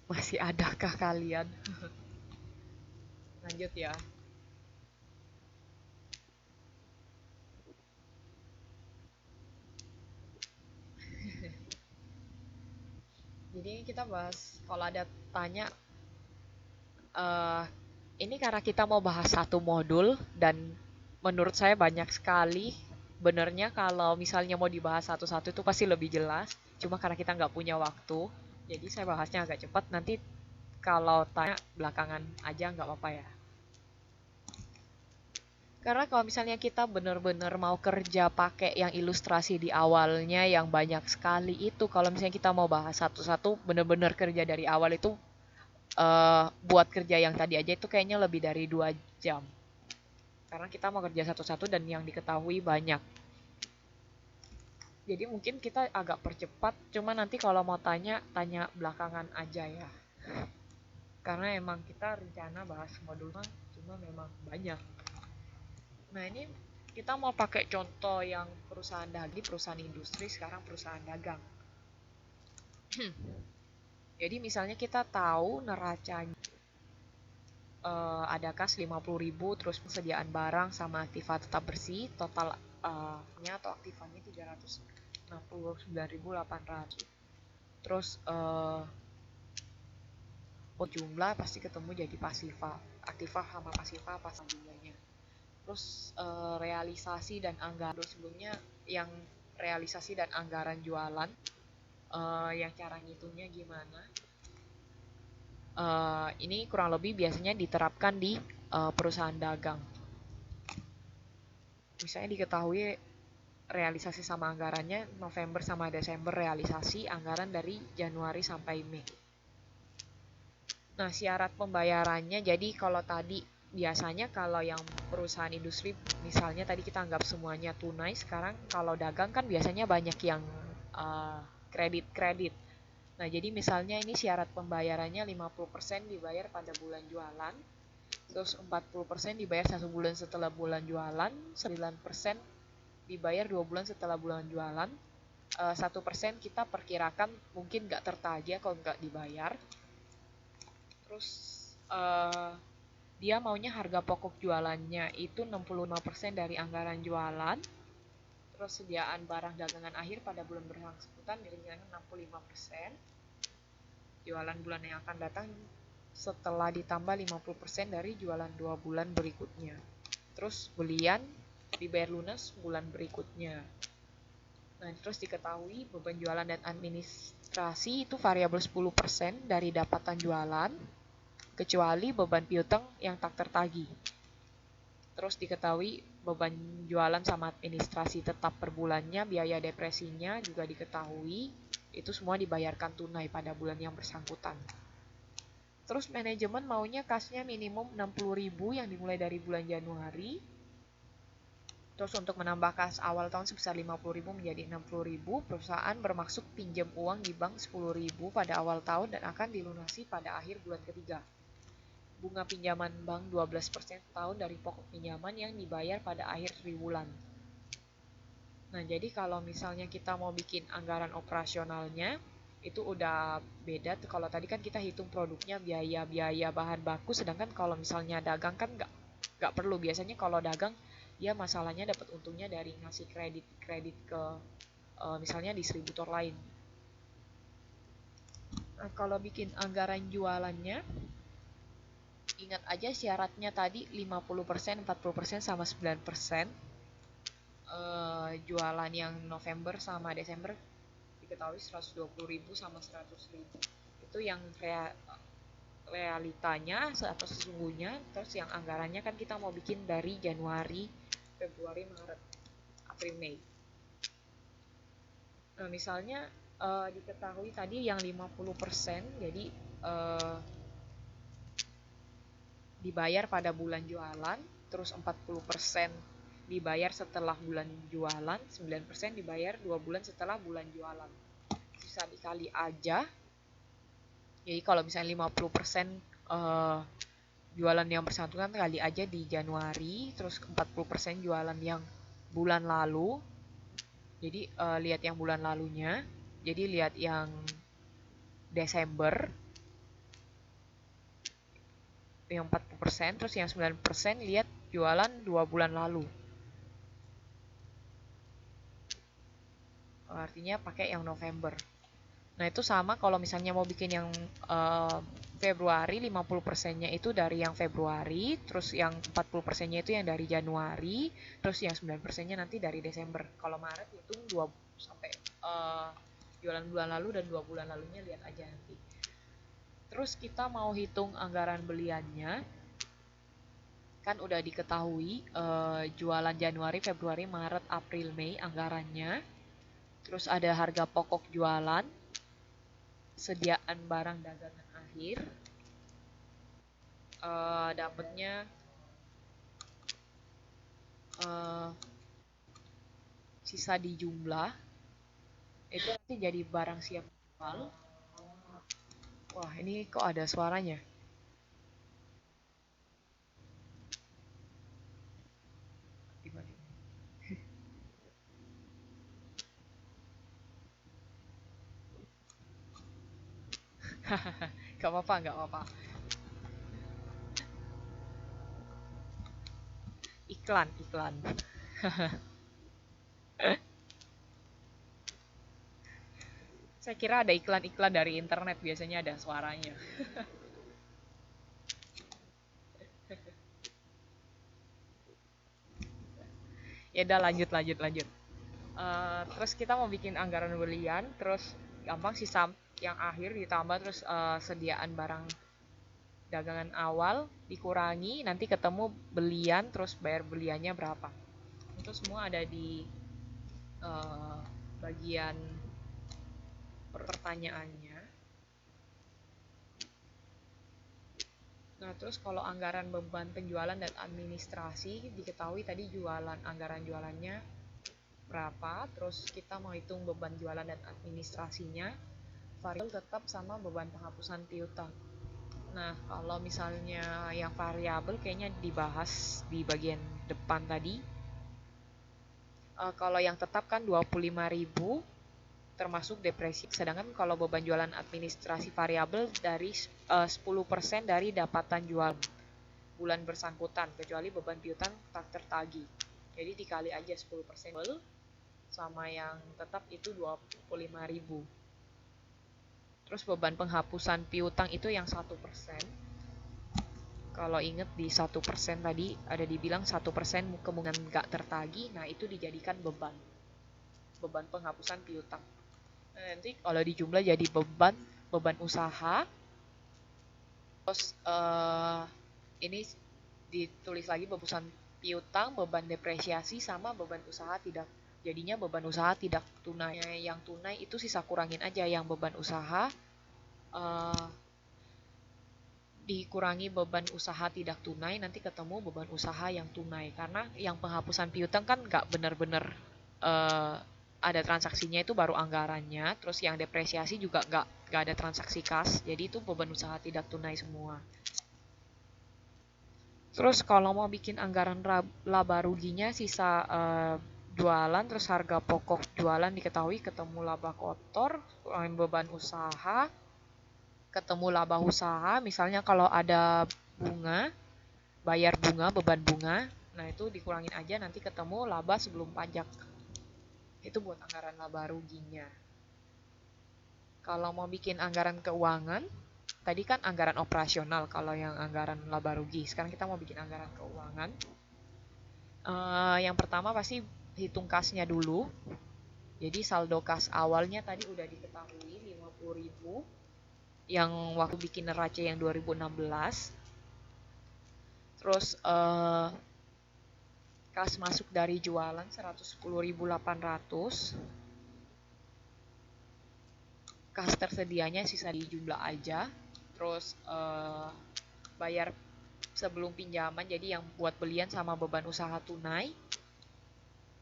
Masih adakah kalian? Lanjut ya. Jadi kita bahas, kalau ada tanya, eh ini karena kita mau bahas satu modul dan menurut saya banyak sekali. Benernya kalau misalnya mau dibahas satu-satu itu pasti lebih jelas. Cuma karena kita nggak punya waktu, jadi saya bahasnya agak cepat. Nanti kalau tanya belakangan aja nggak apa-apa ya. Karena kalau misalnya kita bener-bener mau kerja pakai yang ilustrasi di awalnya yang banyak sekali itu, kalau misalnya kita mau bahas satu-satu, bener-bener kerja dari awal itu, buat kerja yang tadi aja itu kayaknya lebih dari 2 jam. Karena kita mau kerja satu-satu dan yang diketahui banyak. Jadi mungkin kita agak percepat, cuma nanti kalau mau tanya, tanya belakangan aja ya. Karena emang kita rencana bahas modulnya, cuma memang banyak. Nah ini kita mau pakai contoh yang perusahaan dagang, perusahaan industri, sekarang perusahaan dagang. Jadi misalnya kita tahu neracanya, ada kas 50.000, terus persediaan barang sama aktiva tetap bersih, totalnya atau aktivanya 369.800. Terus jumlah pasti ketemu jadi pasifa, aktiva sama pasifa pas jumlahnya. Terus realisasi dan anggaran sebelumnya, yang realisasi dan anggaran jualan, yang cara ngitungnya gimana. Ini kurang lebih biasanya diterapkan di perusahaan dagang. Misalnya diketahui realisasi sama anggarannya November sama Desember, realisasi anggaran dari Januari sampai Mei. Nah, syarat pembayarannya, jadi kalau tadi biasanya kalau yang perusahaan industri, misalnya tadi kita anggap semuanya tunai, sekarang kalau dagang kan biasanya banyak yang kredit-kredit. Nah, jadi misalnya ini syarat pembayarannya 50% dibayar pada bulan jualan, terus 40% dibayar 1 bulan setelah bulan jualan, 9% dibayar 2 bulan setelah bulan jualan, 1% kita perkirakan mungkin nggak tertagih kalau nggak dibayar. Terus dia maunya harga pokok jualannya itu 65% dari anggaran jualan. Terus sediaan barang dagangan akhir pada bulan bersangkutan direncanakan 65%. Jualan bulan yang akan datang setelah ditambah 50% dari jualan 2 bulan berikutnya. Terus belian dibayar lunas bulan berikutnya. Nah, terus diketahui beban jualan dan administrasi itu variabel 10% dari dapatan jualan, kecuali beban piutang yang tak tertagih. Terus diketahui beban jualan sama administrasi tetap per bulannya, biaya depresinya juga diketahui, itu semua dibayarkan tunai pada bulan yang bersangkutan. Terus manajemen maunya kasnya minimum 60.000 yang dimulai dari bulan Januari. Terus untuk menambah kas awal tahun sebesar 50.000 menjadi 60.000, perusahaan bermaksud pinjam uang di bank 10.000 pada awal tahun dan akan dilunasi pada akhir bulan ketiga. Bunga pinjaman bank 12% tahun dari pokok pinjaman yang dibayar pada akhir triwulan. Nah, jadi kalau misalnya kita mau bikin anggaran operasionalnya, itu udah beda. Kalau tadi kan kita hitung produknya, biaya-biaya bahan baku, sedangkan kalau misalnya dagang kan nggak perlu. Biasanya kalau dagang, ya masalahnya dapat untungnya dari ngasih kredit ke misalnya distributor lain. Nah, kalau bikin anggaran jualannya, ingat aja syaratnya tadi 50%, 40% sama 9%. Jualan yang November sama Desember diketahui 120.000 sama 100.000. Itu yang realitanya atau sesungguhnya. Terus yang anggarannya kan kita mau bikin dari Januari, Februari, Maret, April, Mei. Nah, misalnya diketahui tadi yang 50%, jadi dibayar pada bulan jualan, terus 40% dibayar setelah bulan jualan, 9% dibayar 2 bulan setelah bulan jualan. Bisa dikali aja. Jadi kalau misalnya 50% jualan yang bersangkutan kali aja di Januari, terus 40% jualan yang bulan lalu. Jadi lihat yang bulan lalunya. Jadi lihat yang Desember yang 40%, terus yang 9% lihat jualan 2 bulan lalu. Artinya pakai yang November. Nah, itu sama kalau misalnya mau bikin yang Februari, 50%-nya itu dari yang Februari, terus yang 40%-nya itu yang dari Januari, terus yang 9%-nya nanti dari Desember. Kalau Maret hitung 2 sampai jualan bulan lalu dan 2 bulan lalunya lihat aja nanti. Terus kita mau hitung anggaran beliannya, kan udah diketahui jualan Januari, Februari, Maret, April, Mei anggarannya. Terus ada harga pokok jualan, sediaan barang dagangan akhir, dapatnya sisa di jumlah, itu nanti jadi barang siap jual. Wah, ini kok ada suaranya? Gimana? Gak apa-apa, gak apa-apa. Iklan, iklan. Saya kira ada iklan-iklan dari internet, biasanya ada suaranya. Ya udah, lanjut, lanjut, lanjut. Terus kita mau bikin anggaran belian, terus gampang sisa yang akhir ditambah, terus sediaan barang dagangan awal dikurangi, nanti ketemu belian, terus bayar beliannya berapa. Itu semua ada di bagian pertanyaannya. Nah, terus kalau anggaran beban penjualan dan administrasi, diketahui tadi jualan, anggaran jualannya berapa, terus kita mau hitung beban jualan dan administrasinya, variabel tetap sama beban penghapusan piutang. Nah, kalau misalnya yang variabel kayaknya dibahas di bagian depan tadi. Kalau yang tetap kan 25.000 termasuk depresi. Sedangkan kalau beban jualan administrasi variabel dari 10% dari dapatan jual bulan bersangkutan, kecuali beban piutang tak tertagih. Jadi dikali aja 10% sama yang tetap itu 25.000. Terus beban penghapusan piutang itu yang 1%. Kalau inget di 1% tadi ada dibilang 1% kemungkinan nggak tertagih, nah itu dijadikan beban penghapusan piutang. Nah, nanti kalau dijumlah jadi beban usaha. Terus ini ditulis lagi beban piutang, beban depresiasi, sama beban usaha tidak. Jadinya beban usaha tidak tunai. Yang tunai itu sisa kurangin aja, yang beban usaha dikurangi beban usaha tidak tunai, nanti ketemu beban usaha yang tunai. Karena yang penghapusan piutang kan nggak benar-benar ada transaksinya, itu baru anggarannya. Terus yang depresiasi juga nggak ada transaksi kas, jadi itu beban usaha tidak tunai semua. Terus kalau mau bikin anggaran laba ruginya, sisa jualan, terus harga pokok jualan diketahui, ketemu laba kotor, beban usaha, ketemu laba usaha. Misalnya kalau ada bunga, bayar bunga, beban bunga, nah itu dikurangin aja, nanti ketemu laba sebelum pajak. Itu buat anggaran laba ruginya. Kalau mau bikin anggaran keuangan, tadi kan anggaran operasional kalau yang anggaran laba rugi. Sekarang kita mau bikin anggaran keuangan. Yang pertama pasti hitung kasnya dulu. Jadi saldo kas awalnya tadi udah diketahui 50.000 yang waktu bikin neraca yang 2016. Terus kas masuk dari jualan 110.800. Kas tersedianya sisa di jumlah aja. Terus bayar sebelum pinjaman, jadi yang buat belian sama beban usaha tunai.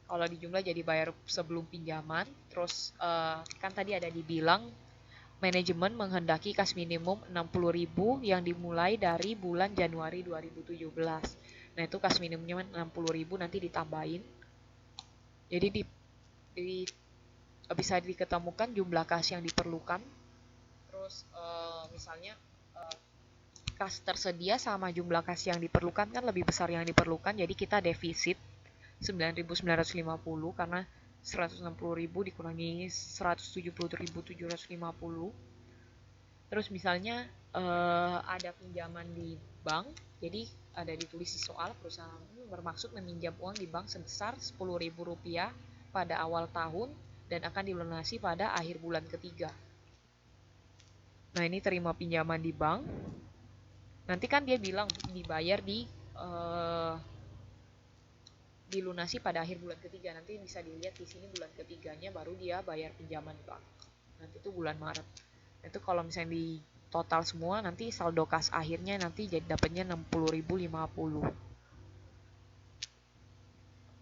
Kalau di jumlah jadi bayar sebelum pinjaman. Terus kan tadi ada dibilang manajemen menghendaki kas minimum 60.000 yang dimulai dari bulan Januari 2017. Nah, itu kas minimumnya 60.000 nanti ditambahin. Jadi bisa diketemukan jumlah kas yang diperlukan. Terus misalnya kas tersedia sama jumlah kas yang diperlukan kan lebih besar yang diperlukan, jadi kita defisit 9.950 karena 160.000 dikurangi 170.750. Terus misalnya ada pinjaman di bank, jadi ada ditulis di soal perusahaan bermaksud meminjam uang di bank sebesar Rp10.000 pada awal tahun dan akan dilunasi pada akhir bulan ketiga. Nah, ini terima pinjaman di bank. Nanti kan dia bilang dibayar dilunasi pada akhir bulan ketiga. Nanti bisa dilihat di sini bulan ketiganya baru dia bayar pinjaman bank. Nanti itu bulan Maret. Itu kalau misalnya di total semua nanti saldo kas akhirnya nanti jadi dapatnya 60.050.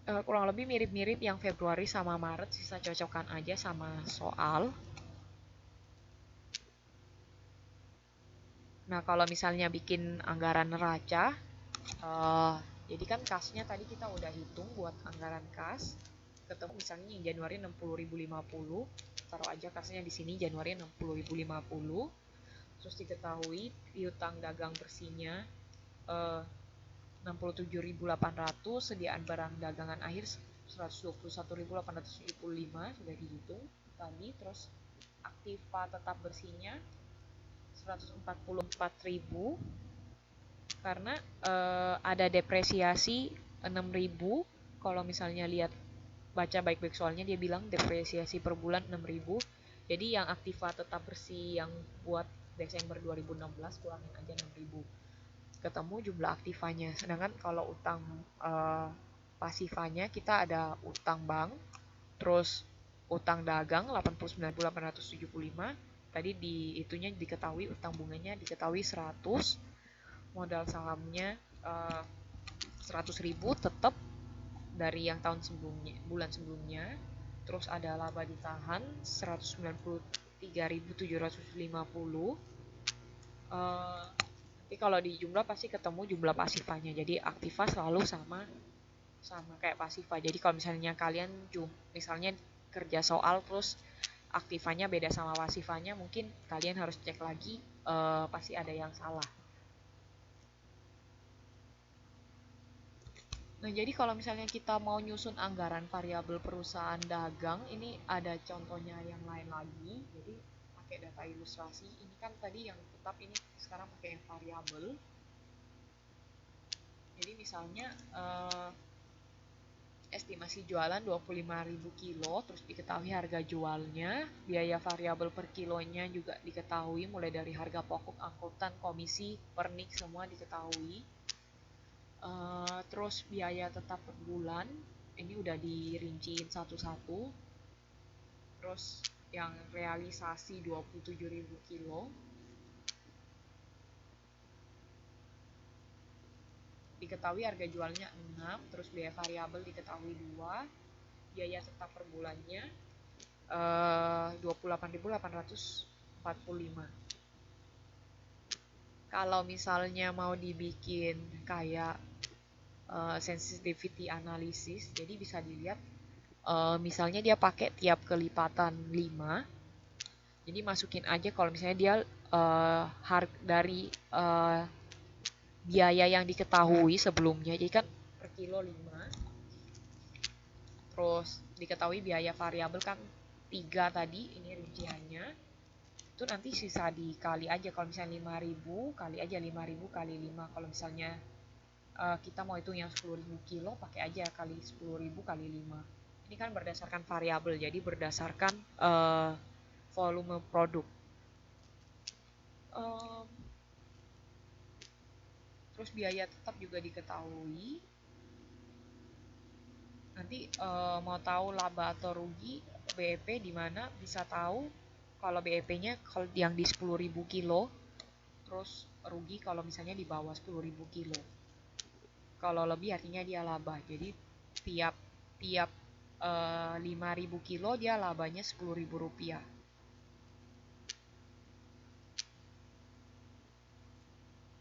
Kurang lebih mirip-mirip yang Februari sama Maret, sisa cocokkan aja sama soal. Nah, kalau misalnya bikin anggaran neraca, jadi kan kasnya tadi kita udah hitung buat anggaran kas. Ketemu misalnya yang Januari 60.050, taruh aja kasnya di sini Januari 60.050. Terus diketahui piutang dagang bersihnya 67.800, sediaan barang dagangan akhir 121.875 sudah dihitung tadi. Terus aktiva tetap bersihnya 144.000 karena ada depresiasi 6.000. Kalau misalnya lihat baca baik-baik soalnya dia bilang depresiasi per bulan 6.000. Jadi yang aktiva tetap bersih yang buat Desember 2016 kurangin aja 6.000. Ketemu jumlah aktivanya. Sedangkan kalau utang pasifanya kita ada utang bank, terus utang dagang 89.875. Tadi di itunya diketahui utang bunganya diketahui 100. Modal sahamnya 100.000 tetap dari yang tahun sebelumnya, bulan sebelumnya. Terus ada laba ditahan 193.750. Nanti kalau di jumlah pasti ketemu jumlah pasifanya. Jadi aktiva selalu sama kayak pasifa. Jadi kalau misalnya kalian misalnya kerja soal terus aktivanya beda sama pasifanya, mungkin kalian harus cek lagi, pasti ada yang salah. Nah, jadi kalau misalnya kita mau nyusun anggaran variabel perusahaan dagang, ini ada contohnya yang lain lagi. Jadi pakai data ilustrasi. Ini kan tadi yang tetap, ini sekarang pakai yang variabel. Jadi misalnya estimasi jualan 25.000 kilo, terus diketahui harga jualnya, biaya variabel per kilonya juga diketahui, mulai dari harga pokok, angkutan, komisi, pernik, semua diketahui. Terus biaya tetap per bulan, ini udah dirinciin satu-satu. Terus yang realisasi 27.000 kilo, diketahui harga jualnya 6, terus biaya variabel diketahui 2, biaya tetap per bulannya 28.845. Kalau misalnya mau dibikin kayak sensitivity analysis, jadi bisa dilihat misalnya dia pakai tiap kelipatan 5. Jadi masukin aja kalau misalnya dia dari biaya yang diketahui sebelumnya, jadi kan per kilo 5, terus diketahui biaya variabel kan 3 tadi, ini rinciannya. Itu nanti sisa dikali aja, kalau misalnya 5.000 kali aja 5.000 kali 5. Kalau misalnya kita mau hitung yang 10.000 kilo, pakai aja kali 10.000 kali 5. Ini kan berdasarkan variabel, jadi berdasarkan volume produk. Terus biaya tetap juga diketahui. Nanti mau tahu laba atau rugi BEP di mana, bisa tahu kalau BEP-nya kalau yang di 10.000 kilo, terus rugi kalau misalnya di bawah 10.000 kilo. Kalau lebih artinya dia laba. Jadi tiap 5.000 kilo dia labanya Rp10.000.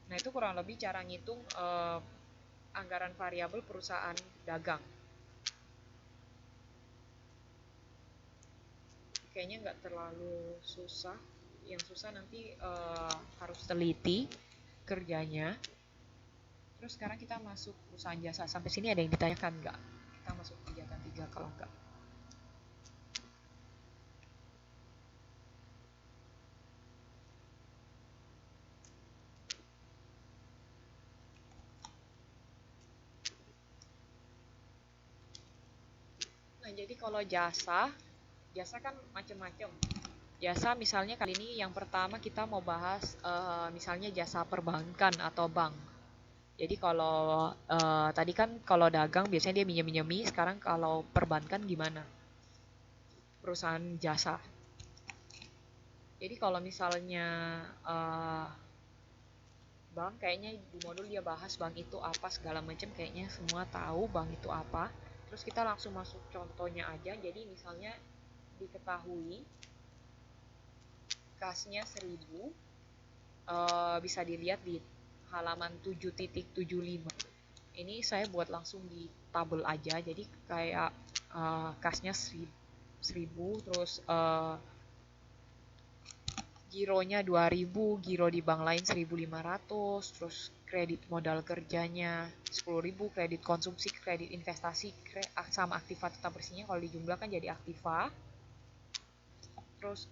Nah, itu kurang lebih cara ngitung anggaran variabel perusahaan dagang. Kayaknya nggak terlalu susah. Yang susah nanti harus teliti kerjanya. Terus sekarang kita masuk perusahaan jasa. Sampai sini ada yang ditanyakan nggak? Kita masuk kegiatan 3 kalau nggak. Jadi kalau jasa kan macam-macam. Jasa misalnya kali ini yang pertama kita mau bahas misalnya jasa perbankan atau bank. Jadi kalau tadi kan kalau dagang biasanya dia minjem-minjemi, sekarang kalau perbankan gimana? Perusahaan jasa. Jadi kalau misalnya bank, kayaknya di modul dia bahas bank itu apa segala macam, kayaknya semua tahu bank itu apa. Terus kita langsung masuk contohnya aja. Jadi misalnya diketahui kasnya 1000, bisa dilihat di halaman 7.75. Ini saya buat langsung di tabel aja, jadi kayak kasnya 1000, terus gironya 2000, giro di bank lain 1500, terus kredit modal kerjanya 10.000, kredit konsumsi, kredit investasi, sama aktiva tetap bersihnya kalau dijumlahkan jadi aktiva. Terus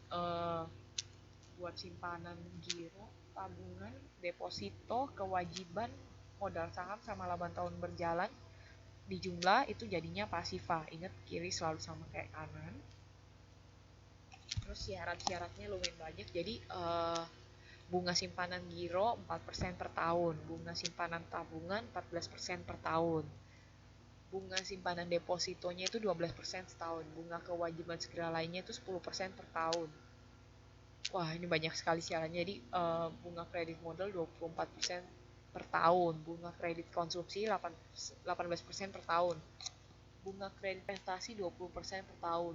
buat simpanan, giro, tabungan, deposito, kewajiban, modal saham sama laba tahun berjalan di jumlah itu jadinya pasifa. Ingat kiri selalu sama kayak kanan. Terus syarat-syaratnya lumayan banyak. Jadi bunga simpanan giro 4% per tahun, bunga simpanan tabungan 14% per tahun, bunga simpanan depositonya itu 12% setahun, bunga kewajiban segala lainnya itu 10% per tahun. Wah, ini banyak sekali syaratnya. Jadi bunga kredit modal 24% per tahun, bunga kredit konsumsi 18% per tahun, bunga kredit investasi 20% per tahun.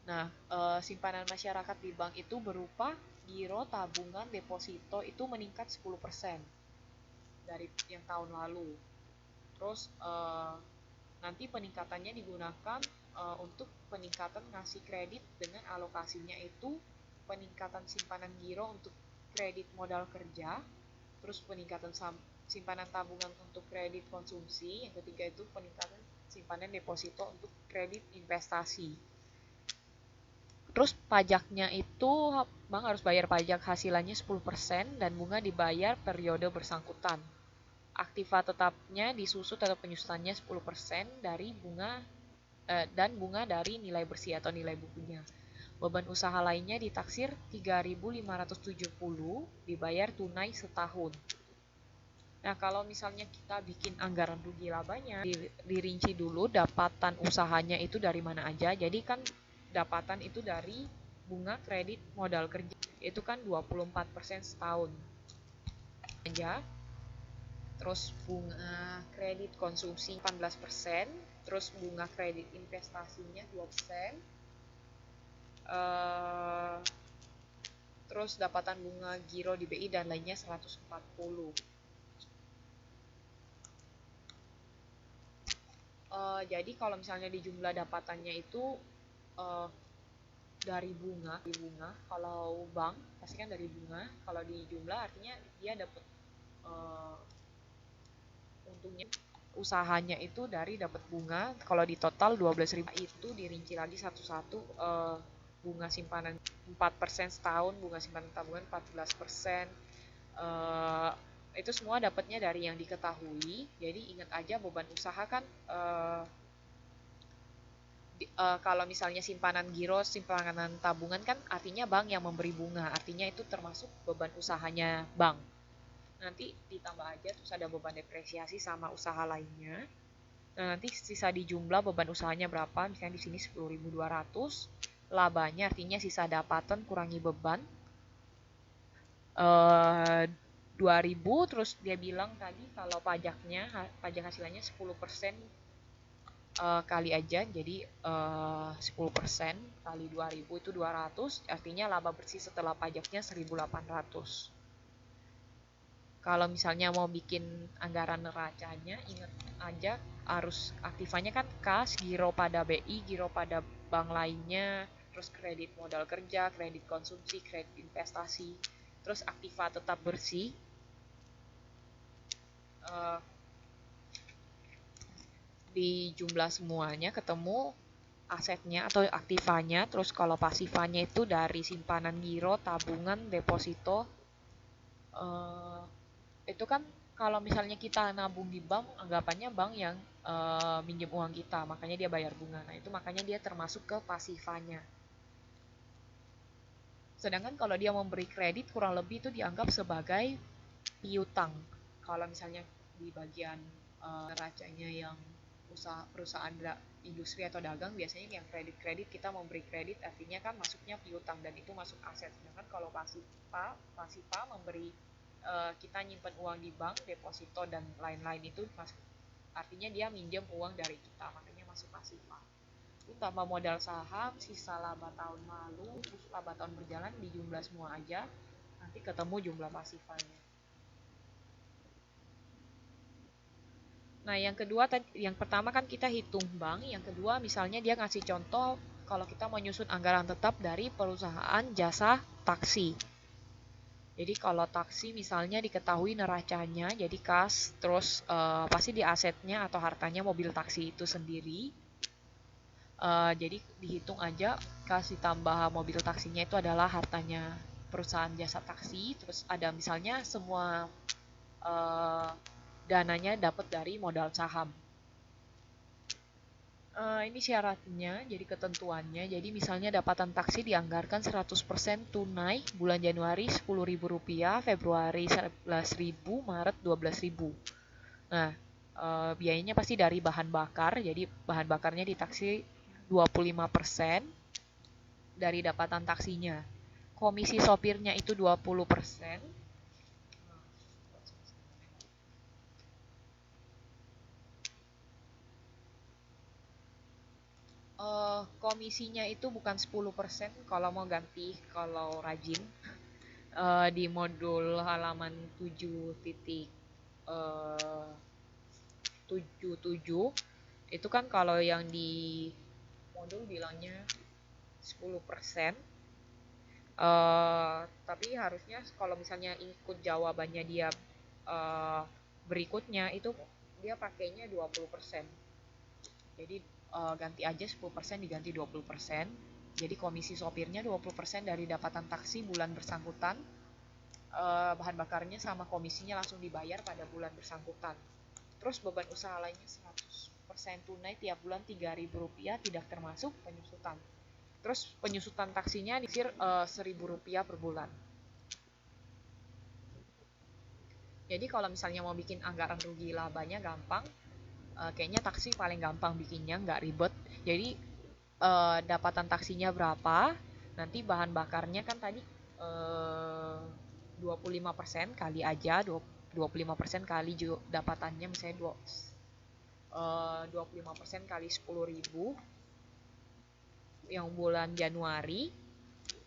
Nah, simpanan masyarakat di bank itu berupa giro, tabungan, deposito itu meningkat 10% dari yang tahun lalu. Terus nanti peningkatannya digunakan untuk peningkatan ngasih kredit dengan alokasinya itu peningkatan simpanan giro untuk kredit modal kerja, terus peningkatan simpanan tabungan untuk kredit konsumsi, yang ketiga itu peningkatan simpanan deposito untuk kredit investasi. Terus pajaknya itu bank harus bayar pajak hasilannya 10% dan bunga dibayar periode bersangkutan. Aktiva tetapnya disusut atau penyusutannya 10% dari bunga dan bunga dari nilai bersih atau nilai bukunya. Beban usaha lainnya ditaksir 3.570 dibayar tunai setahun. Nah, kalau misalnya kita bikin anggaran rugi labanya, dirinci dulu dapatan usahanya itu dari mana aja. Jadi kan dapatan itu dari bunga kredit modal kerja. Itu kan 24% setahun. Aja. Terus bunga kredit konsumsi 18%, terus bunga kredit investasinya 2%, terus dapatan bunga giro di BI dan lainnya 140. Jadi kalau misalnya di jumlah dapatannya itu dari bunga, kalau bank pasti kan dari bunga, kalau di jumlah artinya dia dapat untungnya usahanya itu dari dapat bunga. Kalau di total 12.000 itu dirinci lagi satu-satu, bunga simpanan 4% setahun, bunga simpanan tabungan 14%, itu semua dapatnya dari yang diketahui. Jadi ingat aja beban usaha kan kalau misalnya simpanan giro, simpanan tabungan kan artinya bank yang memberi bunga, artinya itu termasuk beban usahanya bank. Nanti ditambah aja terus ada beban depresiasi sama usaha lainnya. Nah, nanti sisa di jumlah beban usahanya berapa, misalnya di sini 10.200, labanya artinya sisa dapatan kurangi beban 2.000, terus dia bilang tadi kalau pajak hasilannya 10% kali aja, jadi 10% kali 2.000 itu 200, artinya laba bersih setelah pajaknya 1.800. Kalau misalnya mau bikin anggaran neracanya, ingat aja arus aktivanya kan kas, giro pada BI, giro pada bank lainnya, terus kredit modal kerja, kredit konsumsi, kredit investasi, terus aktiva tetap bersih. Di jumlah semuanya ketemu asetnya atau aktivanya, terus kalau pasifanya itu dari simpanan giro, tabungan, deposito, itu kan Kalau misalnya kita nabung di bank, anggapannya bank yang minjem uang kita, makanya dia bayar bunga. Nah, itu makanya dia termasuk ke pasifanya. Sedangkan kalau dia memberi kredit, kurang lebih itu dianggap sebagai piutang. Kalau misalnya di bagian neracanya yang perusahaan industri atau dagang, biasanya yang kredit-kredit kita memberi kredit, artinya kan masuknya piutang dan itu masuk aset. Sedangkan kalau pasipa memberi kita nyimpen uang di bank, deposito dan lain-lain, itu masuk, artinya dia minjem uang dari kita, makanya masuk pasipa. Itu tambah modal saham, sisa laba tahun lalu, terus laba tahun berjalan dijumlah semua aja, nanti ketemu jumlah pasifanya. Nah, yang kedua, yang pertama kan kita hitung bank, yang kedua misalnya dia ngasih contoh kalau kita mau nyusun anggaran tetap dari perusahaan jasa taksi. Jadi kalau taksi misalnya diketahui neracanya jadi kas, terus pasti di asetnya atau hartanya mobil taksi itu sendiri. Jadi dihitung aja kas ditambah mobil taksinya itu adalah hartanya perusahaan jasa taksi. Terus ada misalnya semua uh, dananya dapat dari modal saham. Ini syaratnya, jadi ketentuannya. Jadi misalnya dapatan taksi dianggarkan 100% tunai bulan Januari Rp10.000, Februari Rp11.000, Maret Rp12.000. Nah, biayanya pasti dari bahan bakar. Jadi bahan bakarnya di taksi 25% dari dapatan taksinya. Komisi sopirnya itu 20%. Komisinya itu bukan 10% kalau mau ganti, kalau rajin. Di modul halaman 7.77 itu kan kalau yang di modul bilangnya 10%. Tapi harusnya kalau misalnya ikut jawabannya dia berikutnya itu dia pakainya 20%. Jadi ganti aja 10% diganti 20%. Jadi komisi sopirnya 20% dari dapatan taksi bulan bersangkutan. Bahan bakarnya sama komisinya langsung dibayar pada bulan bersangkutan. Terus beban usaha lainnya 100% tunai tiap bulan Rp3.000 tidak termasuk penyusutan. Terus penyusutan taksinya disir Rp1.000 per bulan. Jadi kalau misalnya mau bikin anggaran rugi labanya gampang, kayaknya taksi paling gampang bikinnya, nggak ribet. Jadi dapatan taksinya berapa, nanti bahan bakarnya kan tadi 25% kali aja, 25% kali dapatannya misalnya 25% kali 10.000 yang bulan Januari.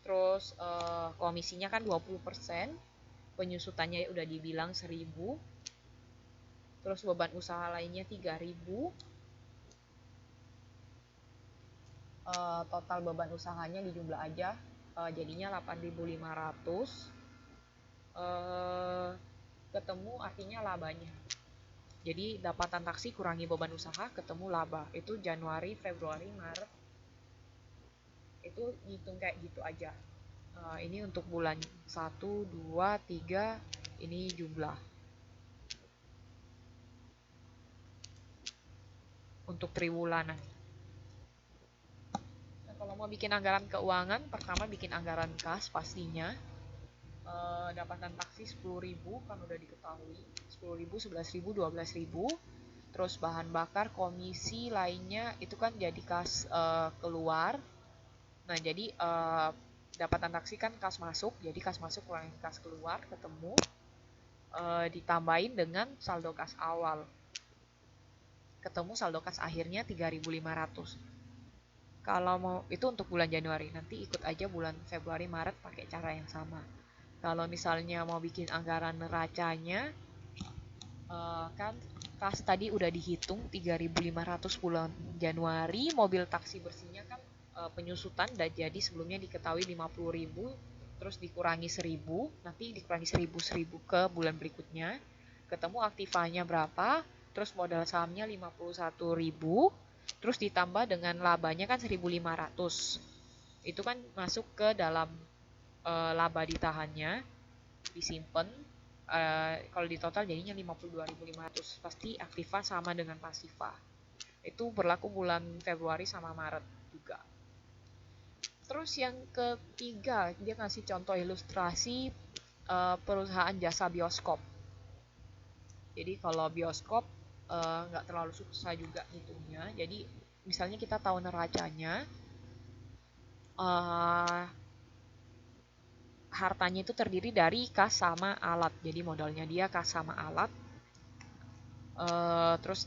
Terus komisinya kan 20%, penyusutannya udah dibilang 1.000. Terus beban usaha lainnya 3.000. Total beban usahanya dijumlah aja, jadinya 8.500. Ketemu artinya labanya. Jadi dapatan taksi kurangi beban usaha, ketemu laba. Itu Januari, Februari, Maret. Itu ngitung kayak gitu aja. Ini untuk bulan 1, 2, 3, ini jumlah. Untuk triwulanan. Nah, kalau mau bikin anggaran keuangan, pertama bikin anggaran kas pastinya. Dapatan taksi 10.000 kan udah diketahui. 10.000, 11.000, 12.000. Terus bahan bakar, komisi lainnya itu kan jadi kas keluar. Nah, jadi dapatan taksi kan kas masuk, jadi kas masuk kurangin kas keluar, ketemu ditambahin dengan saldo kas awal. Ketemu saldo kas akhirnya 3.500. Kalau mau itu untuk bulan Januari, nanti ikut aja bulan Februari, Maret pakai cara yang sama. Kalau misalnya mau bikin anggaran neracanya, kan kas tadi udah dihitung 3.500 bulan Januari, mobil taksi bersihnya kan penyusutan dan jadi sebelumnya diketahui 50.000, terus dikurangi 1.000, nanti dikurangi 1.000 ke bulan berikutnya, ketemu aktivanya berapa, terus modal sahamnya 51.000, terus ditambah dengan labanya kan 1.500. Itu kan masuk ke dalam laba ditahannya, disimpan. Kalau di total jadinya 52.500. Pasti aktiva sama dengan pasiva. Itu berlaku bulan Februari sama Maret juga. Terus yang ketiga, dia ngasih contoh ilustrasi perusahaan jasa bioskop. Jadi kalau bioskop nggak terlalu susah juga hitungnya. Jadi misalnya kita tahu neracanya, hartanya itu terdiri dari kas sama alat. Jadi modalnya dia kas sama alat. Terus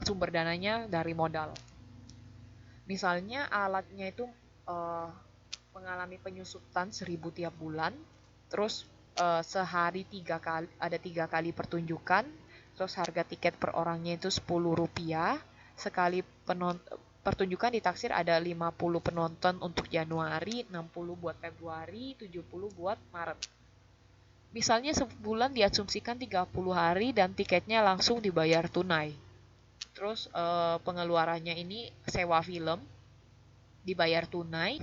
sumber dananya dari modal. Misalnya alatnya itu mengalami penyusutan 1.000 tiap bulan, terus sehari 3 kali, ada 3 kali pertunjukan, terus harga tiket per orangnya itu Rp10, sekali pertunjukan ditaksir ada 50 penonton untuk Januari, 60 buat Februari, 70 buat Maret. Misalnya sebulan diasumsikan 30 hari dan tiketnya langsung dibayar tunai. Terus pengeluarannya ini sewa film dibayar tunai,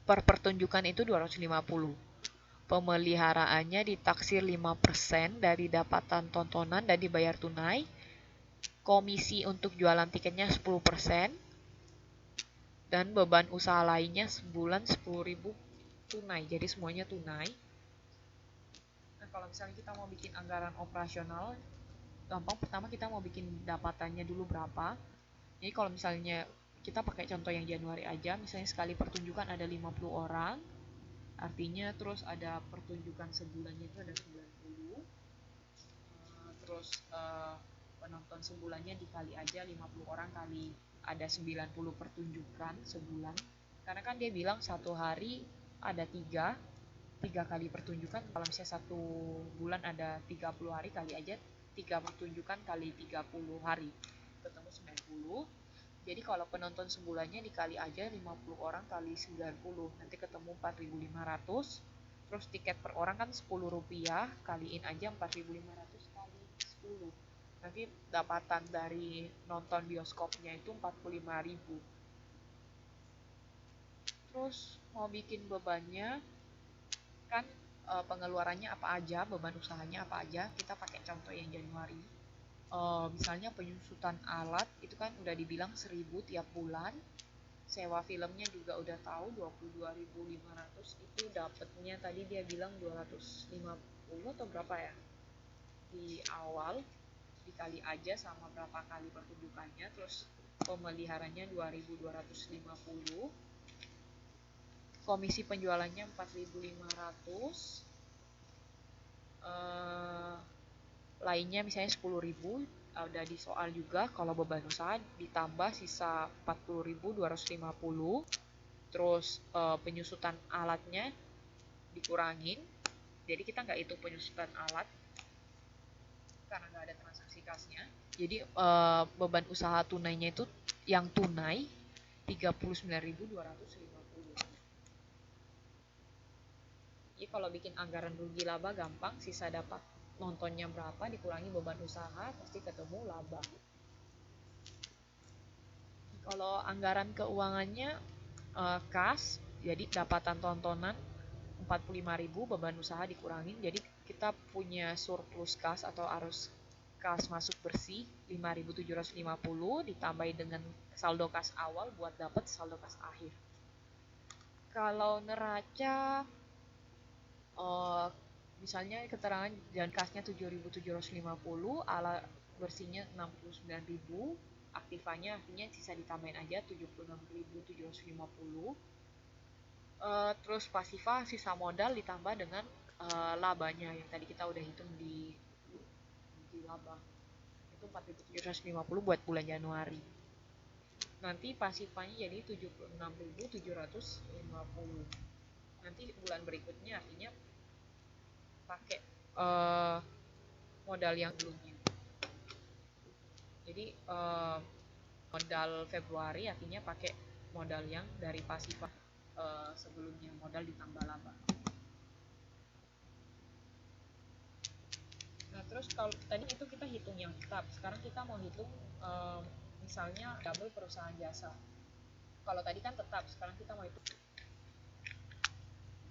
per pertunjukan itu 250. Pemeliharaannya ditaksir 5% dari dapatan tontonan dan dibayar tunai. Komisi untuk jualan tiketnya 10%. Dan beban usaha lainnya sebulan 10.000 tunai. Jadi semuanya tunai. Nah, kalau misalnya kita mau bikin anggaran operasional, gampang, pertama kita mau bikin dapatannya dulu berapa. Jadi kalau misalnya kita pakai contoh yang Januari aja, misalnya sekali pertunjukan ada 50 orang, artinya terus ada pertunjukan sebulannya itu ada 90, terus penonton sebulannya dikali aja 50 orang kali ada 90 pertunjukan sebulan, karena kan dia bilang satu hari ada 3 kali pertunjukan. Kalau misalnya satu bulan ada 30 hari, kali aja 3 pertunjukan kali 30 hari, ketemu 90. Jadi kalau penonton sebulannya dikali aja 50 orang kali 90, nanti ketemu 4.500. Terus tiket per orang kan Rp10, kaliin aja 4.500 kali 10. Nanti dapatan dari nonton bioskopnya itu 45.000. Terus mau bikin bebannya, kan pengeluarannya apa aja, beban usahanya apa aja, kita pakai contoh yang Januari. Misalnya penyusutan alat itu kan udah dibilang 1.000 tiap bulan. Sewa filmnya juga udah tahu 22.500, itu dapatnya tadi dia bilang 250 atau berapa ya di awal, dikali aja sama berapa kali pertunjukannya, terus pemeliharanya 2.250, komisi penjualannya 4.500, lainnya misalnya 10.000. Udah di soal juga kalau beban usaha ditambah sisa 40.250. Terus penyusutan alatnya dikurangin, jadi kita nggak hitung penyusutan alat karena nggak ada transaksi kasnya. Jadi beban usaha tunainya itu yang tunai 39.250. Jadi kalau bikin anggaran rugi laba gampang, sisa dapat nontonnya berapa dikurangi beban usaha, pasti ketemu laba. Kalau anggaran keuangannya kas, jadi dapatan tontonan 45.000, beban usaha dikurangin, jadi kita punya surplus kas atau arus kas masuk bersih 5.750, ditambahin dengan saldo kas awal buat dapat saldo kas akhir. Kalau neraca misalnya keterangan jalan kasnya 7.750, alat bersihnya 69.000, aktivanya artinya sisa ditambahin aja 76.750. Terus pasiva sisa modal ditambah dengan labanya yang tadi kita udah hitung di laba, itu 4.750 buat bulan Januari. Nanti pasifanya jadi 76.750. Nanti bulan berikutnya artinya pakai modal yang dulunya. Jadi modal Februari artinya pakai modal yang dari pasiva sebelumnya, modal ditambah laba. Nah, terus kalau tadi itu kita hitung yang tetap, sekarang kita mau hitung misalnya double perusahaan jasa. Kalau tadi kan tetap, sekarang kita mau hitung.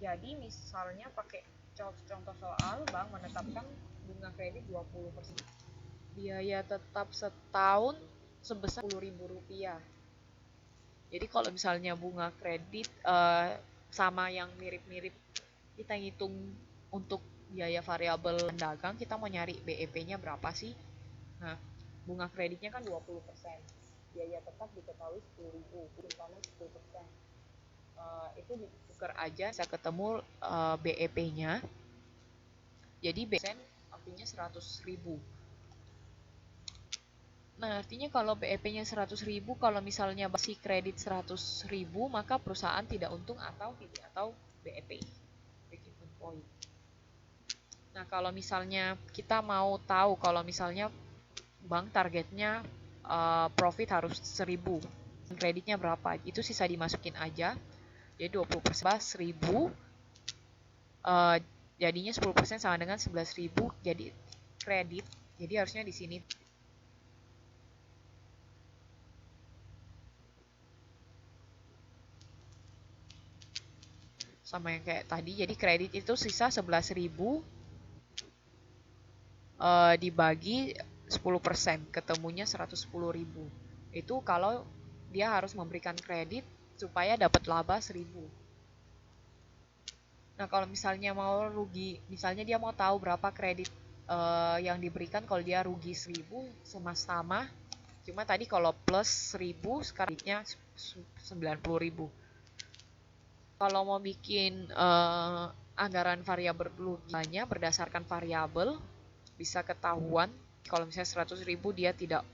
Jadi misalnya pakai Contoh soal, bank menetapkan bunga kredit 20%. Biaya tetap setahun sebesar Rp10.000. Jadi kalau misalnya bunga kredit sama yang mirip-mirip, kita ngitung untuk biaya variabel dagang, kita mau nyari BEP-nya berapa sih? Nah, bunga kreditnya kan 20%. Biaya tetap diketahui 10.000, simpanan 10%. Itu ditukar aja, bisa ketemu BEP-nya. Jadi BEP artinya 100.000. Nah, artinya kalau BEP-nya 100.000, kalau misalnya basi kredit 100.000, maka perusahaan tidak untung atau BEP. Break-even point. Nah, kalau misalnya kita mau tahu kalau misalnya bank targetnya profit harus 1.000, kreditnya berapa? Itu sisa dimasukin aja. Jadi 20% 1.000, jadinya 10% sama dengan 11.000, jadi kredit. Jadi harusnya di sini sama yang kayak tadi. Jadi kredit itu sisa 11.000 dibagi 10%, ketemunya 110.000. Itu kalau dia harus memberikan kredit supaya dapat laba 1.000. Nah, kalau misalnya mau rugi, misalnya dia mau tahu berapa kredit yang diberikan kalau dia rugi 1.000, sama-sama. Cuma tadi kalau plus 1.000, sekarang kreditnya 90.000. Kalau mau bikin anggaran variabel ruginya berdasarkan variabel, bisa ketahuan kalau misalnya 100.000 dia tidak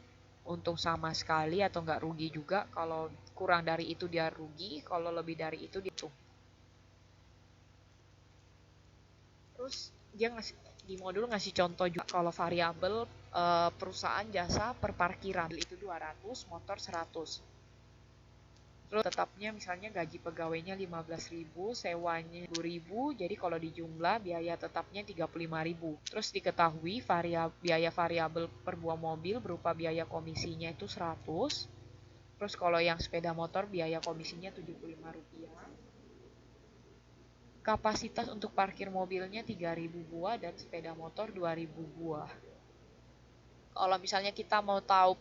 untung sama sekali atau nggak rugi juga. Kalau kurang dari itu dia rugi, kalau lebih dari itu dia untung. Terus dia di modul ngasih contoh juga kalau variabel perusahaan jasa perparkiran itu 200, motor 100. Terus tetapnya misalnya gaji pegawainya 15.000, sewanya 10.000, jadi kalau dijumlah biaya tetapnya 35.000. Terus diketahui biaya variabel per buah mobil berupa biaya komisinya itu 100. Terus kalau yang sepeda motor biaya komisinya Rp75. Kapasitas untuk parkir mobilnya 3.000 buah dan sepeda motor 2.000 buah. Kalau misalnya kita mau tahu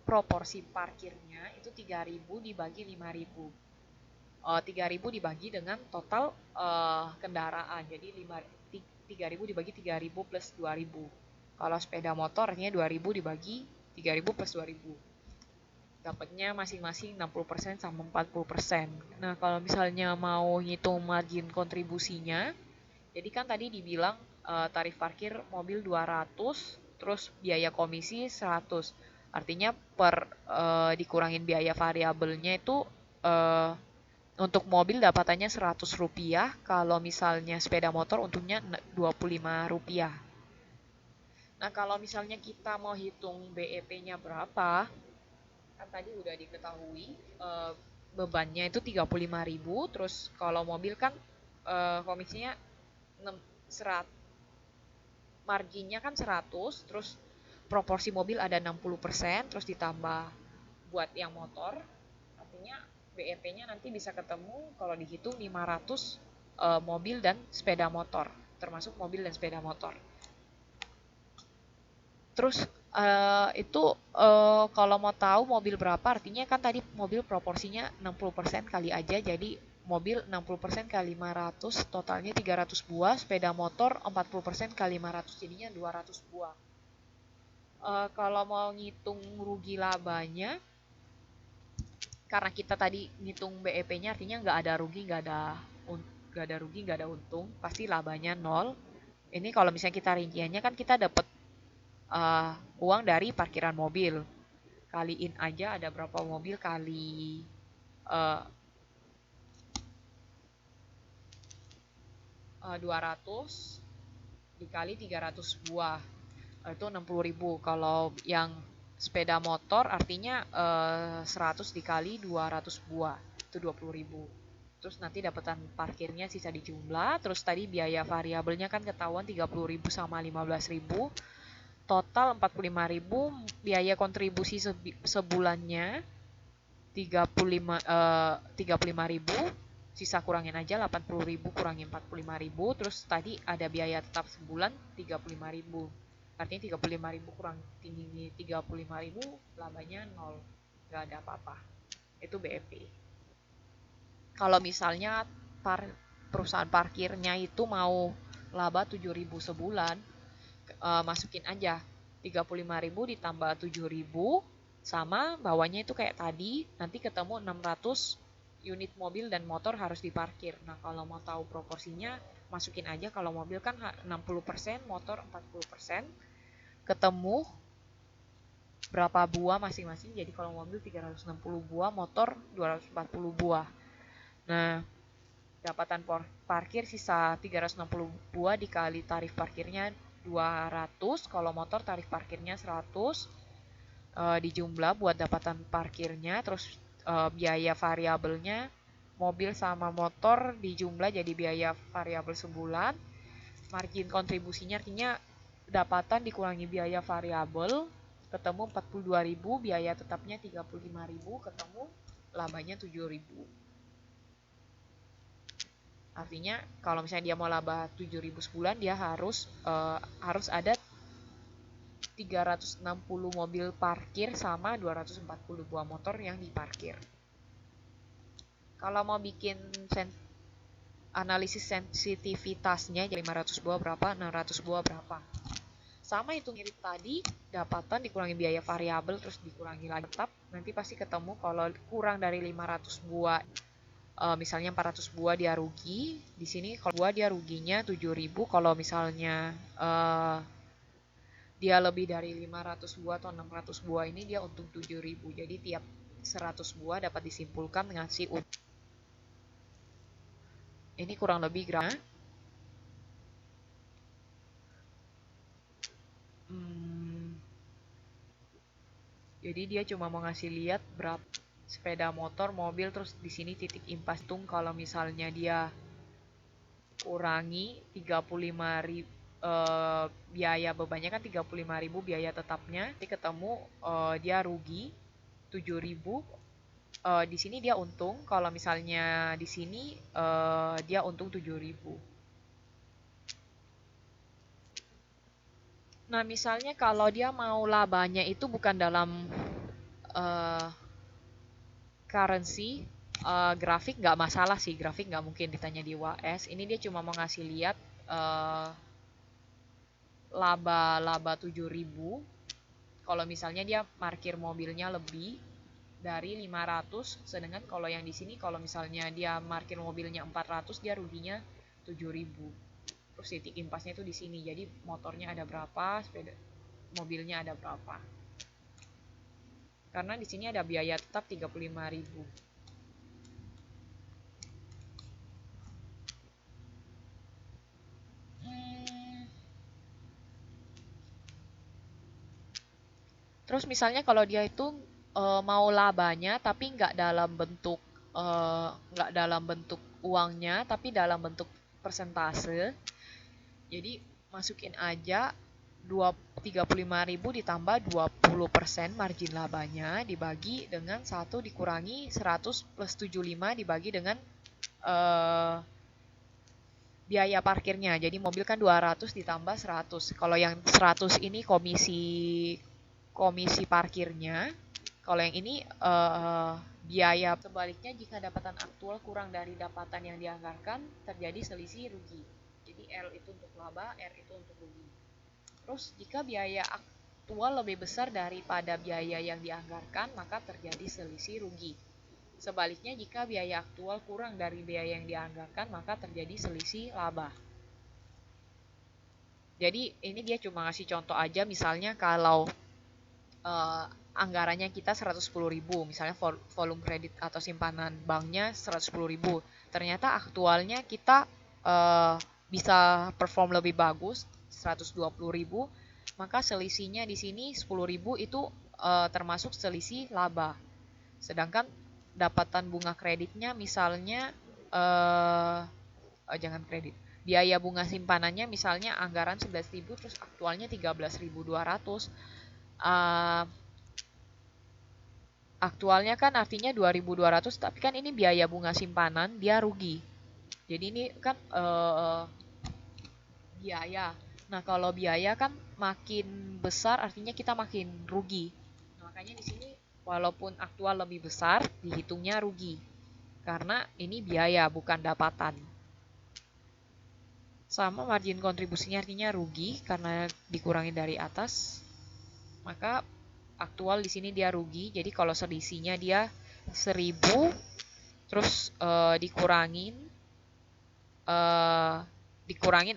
proporsi parkirnya, itu 3.000 dibagi 5.000. 3.000 dibagi dengan total kendaraan. Jadi 3.000 dibagi 3.000 plus 2.000. Kalau sepeda motor artinya 2.000 dibagi 3.000 plus 2.000. Dapatnya masing-masing 60% sama 40%. Nah, kalau misalnya mau ngitung margin kontribusinya, jadi kan tadi dibilang tarif parkir mobil 200, terus biaya komisi 100. Artinya dikurangin biaya variabelnya itu untuk mobil dapatannya Rp100, kalau misalnya sepeda motor untungnya Rp25. Nah, kalau misalnya kita mau hitung BEP-nya berapa, kan tadi udah diketahui bebannya itu 35.000, terus kalau mobil kan komisinya 100, marginnya kan 100, terus proporsi mobil ada 60%, terus ditambah buat yang motor, artinya BEP-nya nanti bisa ketemu kalau dihitung 500 mobil dan sepeda motor, termasuk mobil dan sepeda motor. Terus itu kalau mau tahu mobil berapa, artinya kan tadi mobil proporsinya 60% kali aja, jadi mobil 60% kali 500, totalnya 300 buah, sepeda motor 40% kali 500, jadinya 200 buah. Kalau mau ngitung rugi labanya, karena kita tadi ngitung BEP-nya, artinya nggak ada rugi, nggak ada untung, pasti labanya 0. Ini kalau misalnya kita rinciannya kan kita dapat uang dari parkiran mobil. Kaliin aja ada berapa mobil kali 200 dikali 300 buah, itu 60.000. Kalau yang sepeda motor artinya 100 dikali 200 buah, itu 20.000. Terus nanti dapatan parkirnya sisa dijumlah, terus tadi biaya variabelnya kan ketahuan 30.000 sama 15.000, total 45.000. Biaya kontribusi sebulannya 35.000, Sisa kurangin aja 80.000 kurangi 45.000, terus tadi ada biaya tetap sebulan 35.000. Artinya 35.000 kurang tinggi 35.000, labanya 0. Nggak ada apa-apa. Itu BEP. Kalau misalnya perusahaan parkirnya itu mau laba 7.000 sebulan, masukin aja 35.000 ditambah 7.000 sama bawahnya itu kayak tadi, nanti ketemu 600 unit mobil dan motor harus diparkir. Nah, kalau mau tahu proporsinya, masukin aja. Kalau mobil kan 60%, motor 40%. Ketemu berapa buah masing-masing. Jadi kalau mobil 360 buah, motor 240 buah. Nah, dapatan parkir sisa 360 buah dikali tarif parkirnya 200. Kalau motor tarif parkirnya 100. Dijumlah buat dapatan parkirnya, terus biaya variabelnya mobil sama motor dijumlah jadi biaya variabel sebulan. Margin kontribusinya artinya dapatan dikurangi biaya variabel, ketemu 42.000, biaya tetapnya 35.000, ketemu labanya 7.000. Artinya kalau misalnya dia mau laba 7.000 sebulan, dia harus ada 360 mobil parkir sama 240 buah motor yang diparkir. Kalau mau bikin analisis sensitivitasnya, 500 buah berapa, 600 buah berapa. Sama itu mirip tadi, dapatan dikurangi biaya variabel terus dikurangi lagi tetap, nanti pasti ketemu kalau kurang dari 500 buah, misalnya 400 buah dia rugi. Di sini kalau buah dia ruginya 7.000, kalau misalnya dia lebih dari 500 buah atau 600 buah ini dia untung 7.000. Jadi tiap 100 buah dapat disimpulkan ngasih untung. Ini kurang lebih grafik. Jadi dia cuma mau ngasih lihat berapa sepeda motor, mobil, terus di sini titik impas tung kalau misalnya dia kurangi 35.000 biaya bebannya kan 35.000 biaya tetapnya, nanti ketemu dia rugi 7.000. Di sini dia untung, kalau misalnya di sini dia untung 7.000. Nah, misalnya kalau dia mau labanya itu bukan dalam currency, grafik nggak masalah sih, grafik nggak mungkin ditanya di UAS. Ini dia cuma mau ngasih lihat laba 7.000. Kalau misalnya dia parkir mobilnya lebih dari 500, sedangkan kalau yang di sini kalau misalnya dia parkir mobilnya 400, dia ruginya 7.000. Terus titik impasnya itu di sini. Jadi motornya ada berapa, sepeda mobilnya ada berapa. Karena di sini ada biaya tetap 35.000. Terus misalnya kalau dia itu mau labanya tapi nggak dalam bentuk uangnya, tapi dalam bentuk persentase. Jadi masukin aja 35.000 ditambah 20% margin labanya dibagi dengan 1 dikurangi 100 plus 75 dibagi dengan biaya parkirnya. Jadi mobil kan 200 ditambah 100. Kalau yang 100 ini komisi parkirnya. Kalau yang ini biaya. Sebaliknya jika dapatan aktual kurang dari dapatan yang dianggarkan, terjadi selisih rugi. Jadi L itu untuk laba, R itu untuk rugi. Terus jika biaya aktual lebih besar daripada biaya yang dianggarkan, maka terjadi selisih rugi. Sebaliknya jika biaya aktual kurang dari biaya yang dianggarkan, maka terjadi selisih laba. Jadi ini dia cuma ngasih contoh aja, misalnya kalau anggarannya kita 110.000, misalnya volume kredit atau simpanan banknya 110.000. Ternyata aktualnya kita bisa perform lebih bagus 120.000, maka selisihnya di sini 10.000 itu termasuk selisih laba. Sedangkan dapatan bunga kreditnya misalnya jangan kredit. Biaya bunga simpanannya misalnya anggaran 11.000 terus aktualnya 13.200. Aktualnya kan artinya 2.200, tapi kan ini biaya bunga simpanan, dia rugi. Jadi ini kan biaya. Nah, kalau biaya kan makin besar artinya kita makin rugi. Nah, makanya di sini walaupun aktual lebih besar, dihitungnya rugi. Karena ini biaya bukan dapatan. Sama margin kontribusinya artinya rugi karena dikurangi dari atas. Maka aktual di sini dia rugi. Jadi kalau selisihnya dia 1.000 terus dikurangin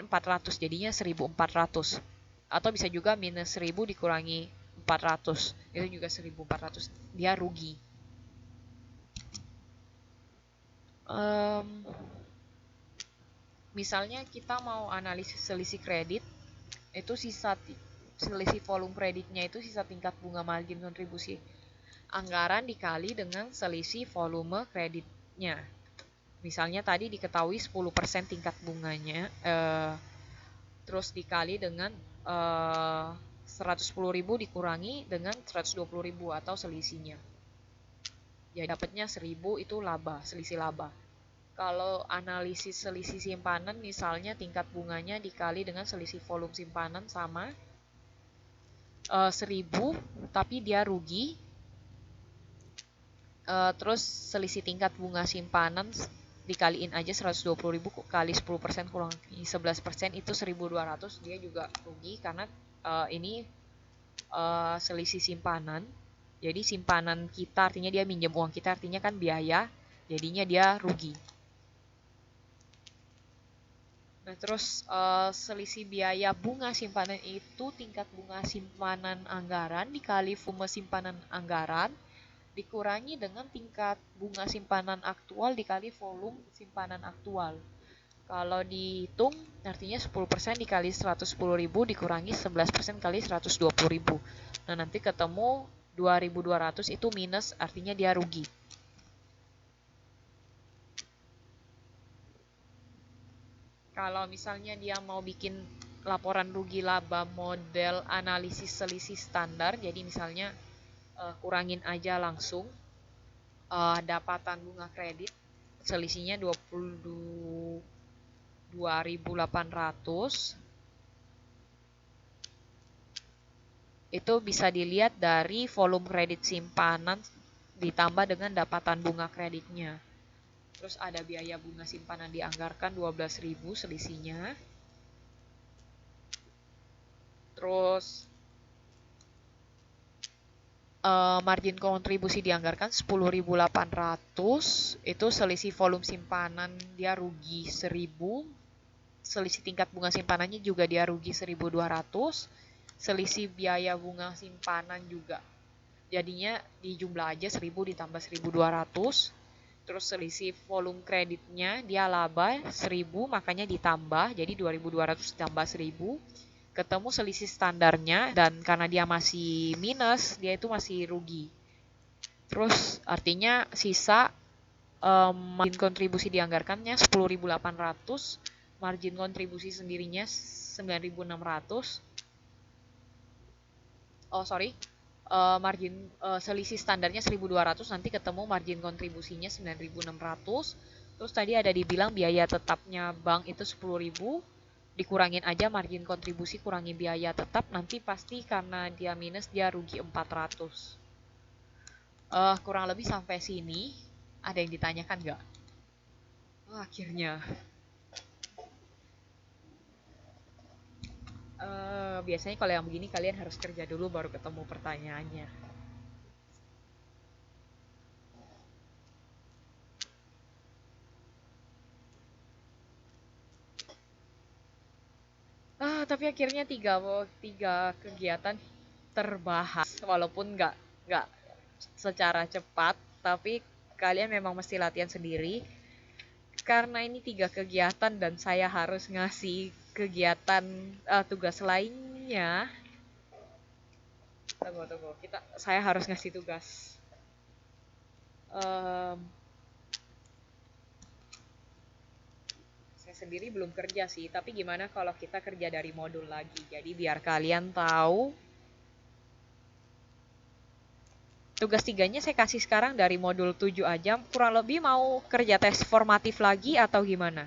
400 jadinya 1.400, atau bisa juga minus 1.000 dikurangi 400 itu juga 1.400, dia rugi. Misalnya kita mau analisis selisih kredit, itu selisih volume kreditnya itu sisa tingkat bunga margin kontribusi anggaran dikali dengan selisih volume kreditnya. Misalnya tadi diketahui 10% tingkat bunganya, terus dikali dengan 110.000 dikurangi dengan 120.000 atau selisihnya. Ya dapatnya 1.000 itu laba, selisih laba. Kalau analisis selisih simpanan, misalnya tingkat bunganya dikali dengan selisih volume simpanan sama 1.000, tapi dia rugi. Terus selisih tingkat bunga simpanan dikaliin aja 120.000 kali 10% kurang 11% itu 1.200, dia juga rugi karena ini selisih simpanan. Jadi simpanan kita artinya dia minjem uang kita, artinya kan biaya, jadinya dia rugi. Nah, terus selisih biaya bunga simpanan itu tingkat bunga simpanan anggaran dikali volume simpanan anggaran dikurangi dengan tingkat bunga simpanan aktual dikali volume simpanan aktual. Kalau dihitung artinya 10% dikali 110.000 dikurangi 11% kali 120.000. Nah, nanti ketemu 2.200 itu minus, artinya dia rugi. Kalau misalnya dia mau bikin laporan rugi laba model analisis selisih standar, jadi misalnya kurangin aja langsung dapatan bunga kredit, selisihnya 22.800. Itu bisa dilihat dari volume kredit simpanan ditambah dengan dapatan bunga kreditnya. Terus ada biaya bunga simpanan dianggarkan 12.000 selisihnya. Terus margin kontribusi dianggarkan 10.800, itu selisih volume simpanan dia rugi 1.000, selisih tingkat bunga simpanannya juga dia rugi 1.200, selisih biaya bunga simpanan juga jadinya dijumlah aja 1.000 ditambah 1.200. Terus selisih volume kreditnya dia laba 1.000, makanya ditambah, jadi 2.200 ditambah 1.000, ketemu selisih standarnya, dan karena dia masih minus, dia itu masih rugi. Terus artinya sisa margin kontribusi dianggarkannya 10.800, margin kontribusi sendirinya 9.600. Selisih standarnya 1.200, nanti ketemu margin kontribusinya 9.600. Terus tadi ada dibilang biaya tetapnya bank itu 10.000, dikurangin aja margin kontribusi kurangi biaya tetap, nanti pasti karena dia minus dia rugi 400. Kurang lebih sampai sini. Ada yang ditanyakan nggak? Akhirnya. Biasanya kalau yang begini kalian harus kerja dulu baru ketemu pertanyaannya. Tapi akhirnya tiga kegiatan terbahas, walaupun nggak secara cepat, tapi kalian memang mesti latihan sendiri. Karena ini 3 kegiatan dan saya harus ngasih kegiatan tugas lainnya. Tunggu. Saya harus ngasih tugas. Saya sendiri belum kerja sih, tapi gimana kalau kita kerja dari modul lagi? Jadi biar kalian tahu tugas tiganya saya kasih sekarang dari modul 7 aja. Kurang lebih mau kerja tes formatif lagi atau gimana?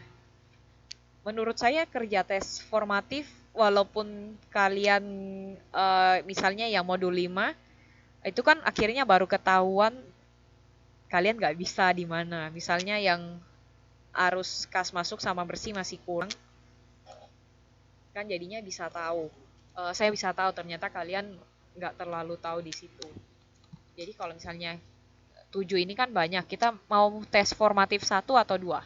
Menurut saya kerja tes formatif walaupun kalian misalnya yang modul 5 itu kan akhirnya baru ketahuan kalian nggak bisa di mana. Misalnya yang arus kas masuk sama bersih masih kurang, kan jadinya bisa tahu. Saya bisa tahu ternyata kalian nggak terlalu tahu di situ. Jadi kalau misalnya 7 ini kan banyak, kita mau tes formatif satu atau dua?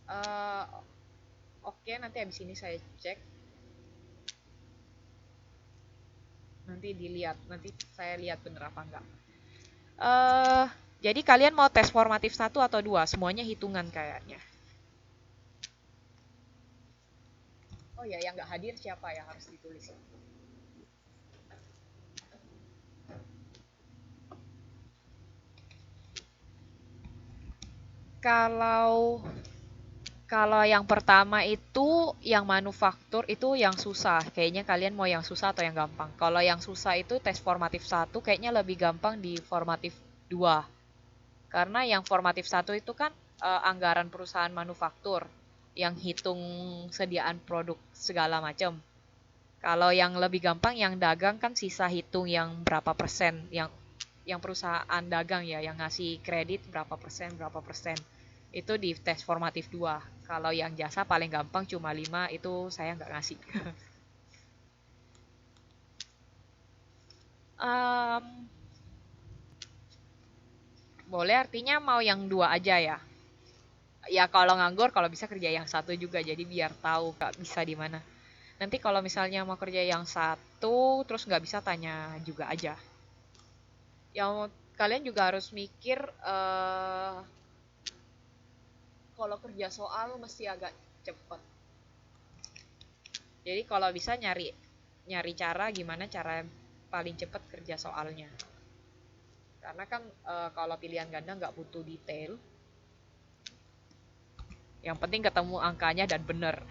Eh, Oke, nanti habis ini saya cek. Nanti dilihat, nanti saya lihat bener apa enggak. Eh, jadi kalian mau tes formatif satu atau dua? Semuanya hitungan kayaknya. Oh ya, yang nggak hadir siapa ya harus ditulis. Kalau kalau yang pertama itu yang manufaktur itu yang susah. Kayaknya kalian mau yang susah atau yang gampang? Kalau yang susah itu tes formatif satu kayaknya lebih gampang di formatif 2. Karena yang formatif satu itu kan anggaran perusahaan manufaktur yang hitung sediaan produk segala macam. Kalau yang lebih gampang yang dagang kan sisa hitung yang berapa persen yang perusahaan dagang ya yang ngasih kredit berapa persen. Itu di tes formatif 2. Kalau yang jasa paling gampang cuma 5 itu saya nggak ngasih. um, Boleh artinya mau yang dua aja ya. Ya kalau nganggur kalau bisa kerja yang satu juga jadi biar tahu nggak bisa di mana. Nanti kalau misalnya mau kerja yang satu terus nggak bisa tanya juga aja. Yang kalian juga harus mikir kalau kerja soal mesti agak cepet. Jadi kalau bisa nyari nyari cara gimana cara paling cepet kerja soalnya. Karena kan kalau pilihan ganda nggak butuh detail. Yang penting ketemu angkanya dan bener.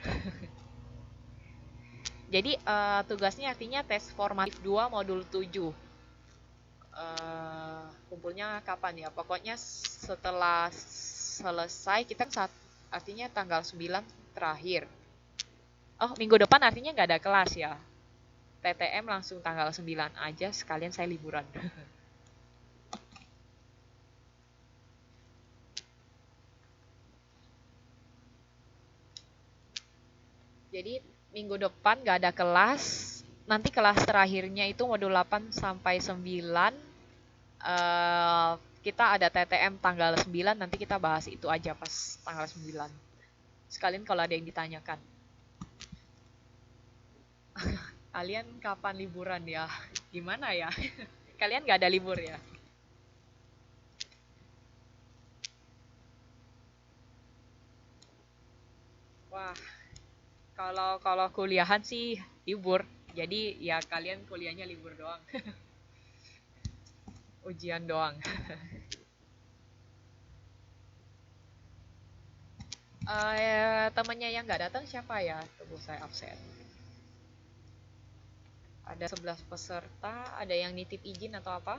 Jadi tugasnya artinya tes formatif 2 modul 7. Kumpulnya kapan ya? Pokoknya setelah selesai kita artinya tanggal 9 terakhir. Oh, minggu depan artinya nggak ada kelas ya. TTM langsung tanggal 9 aja sekalian saya liburan. Jadi minggu depan nggak ada kelas. Nanti kelas terakhirnya itu modul 8 sampai 9. eh Kita ada TTM tanggal 9, nanti kita bahas itu aja pas tanggal 9. Sekalian kalau ada yang ditanyakan. Kalian kapan liburan ya? Gimana ya? Kalian nggak ada libur ya? Wah, kalau kalau kuliahan sih libur. Jadi ya kalian kuliahnya libur doang. Ujian doang. Temennya yang nggak datang siapa ya? Tunggu saya absen. Ada 11 peserta, ada yang nitip izin atau apa?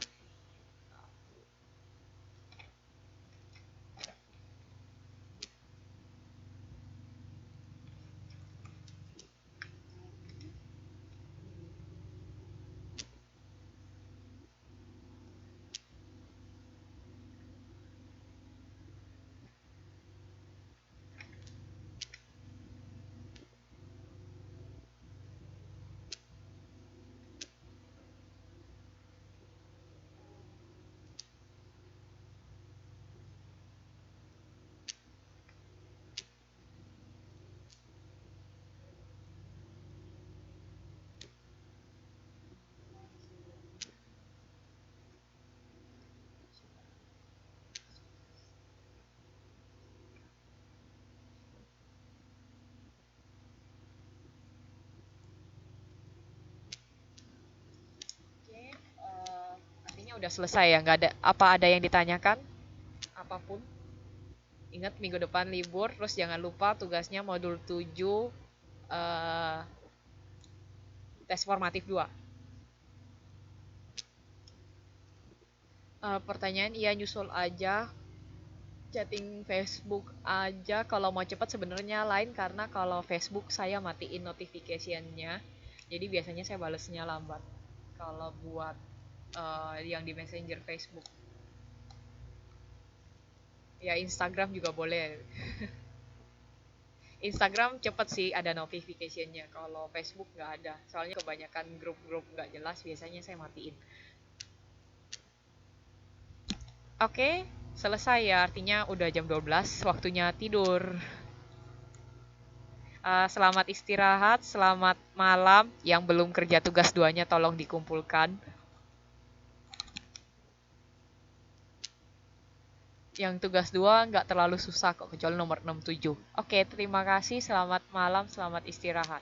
Oke, artinya udah selesai ya, nggak ada apa ada yang ditanyakan? Apapun. Ingat minggu depan libur, terus jangan lupa tugasnya modul 7 eh Tes formatif 2. Pertanyaan iya nyusul aja, chatting Facebook aja kalau mau cepat sebenarnya lain karena kalau Facebook saya matiin notification-nya. Jadi biasanya saya balesnya lambat. Kalau buat yang di Messenger Facebook. Ya Instagram juga boleh. Instagram cepet sih ada notification-nya. Kalau Facebook nggak ada. Soalnya kebanyakan grup-grup nggak jelas biasanya saya matiin. Oke, selesai ya. Artinya udah jam 12, waktunya tidur. Selamat istirahat, selamat malam. Yang belum kerja tugas duanya tolong dikumpulkan. Yang tugas dua nggak terlalu susah kok, kecuali nomor 67. Oke, terima kasih. Selamat malam, selamat istirahat.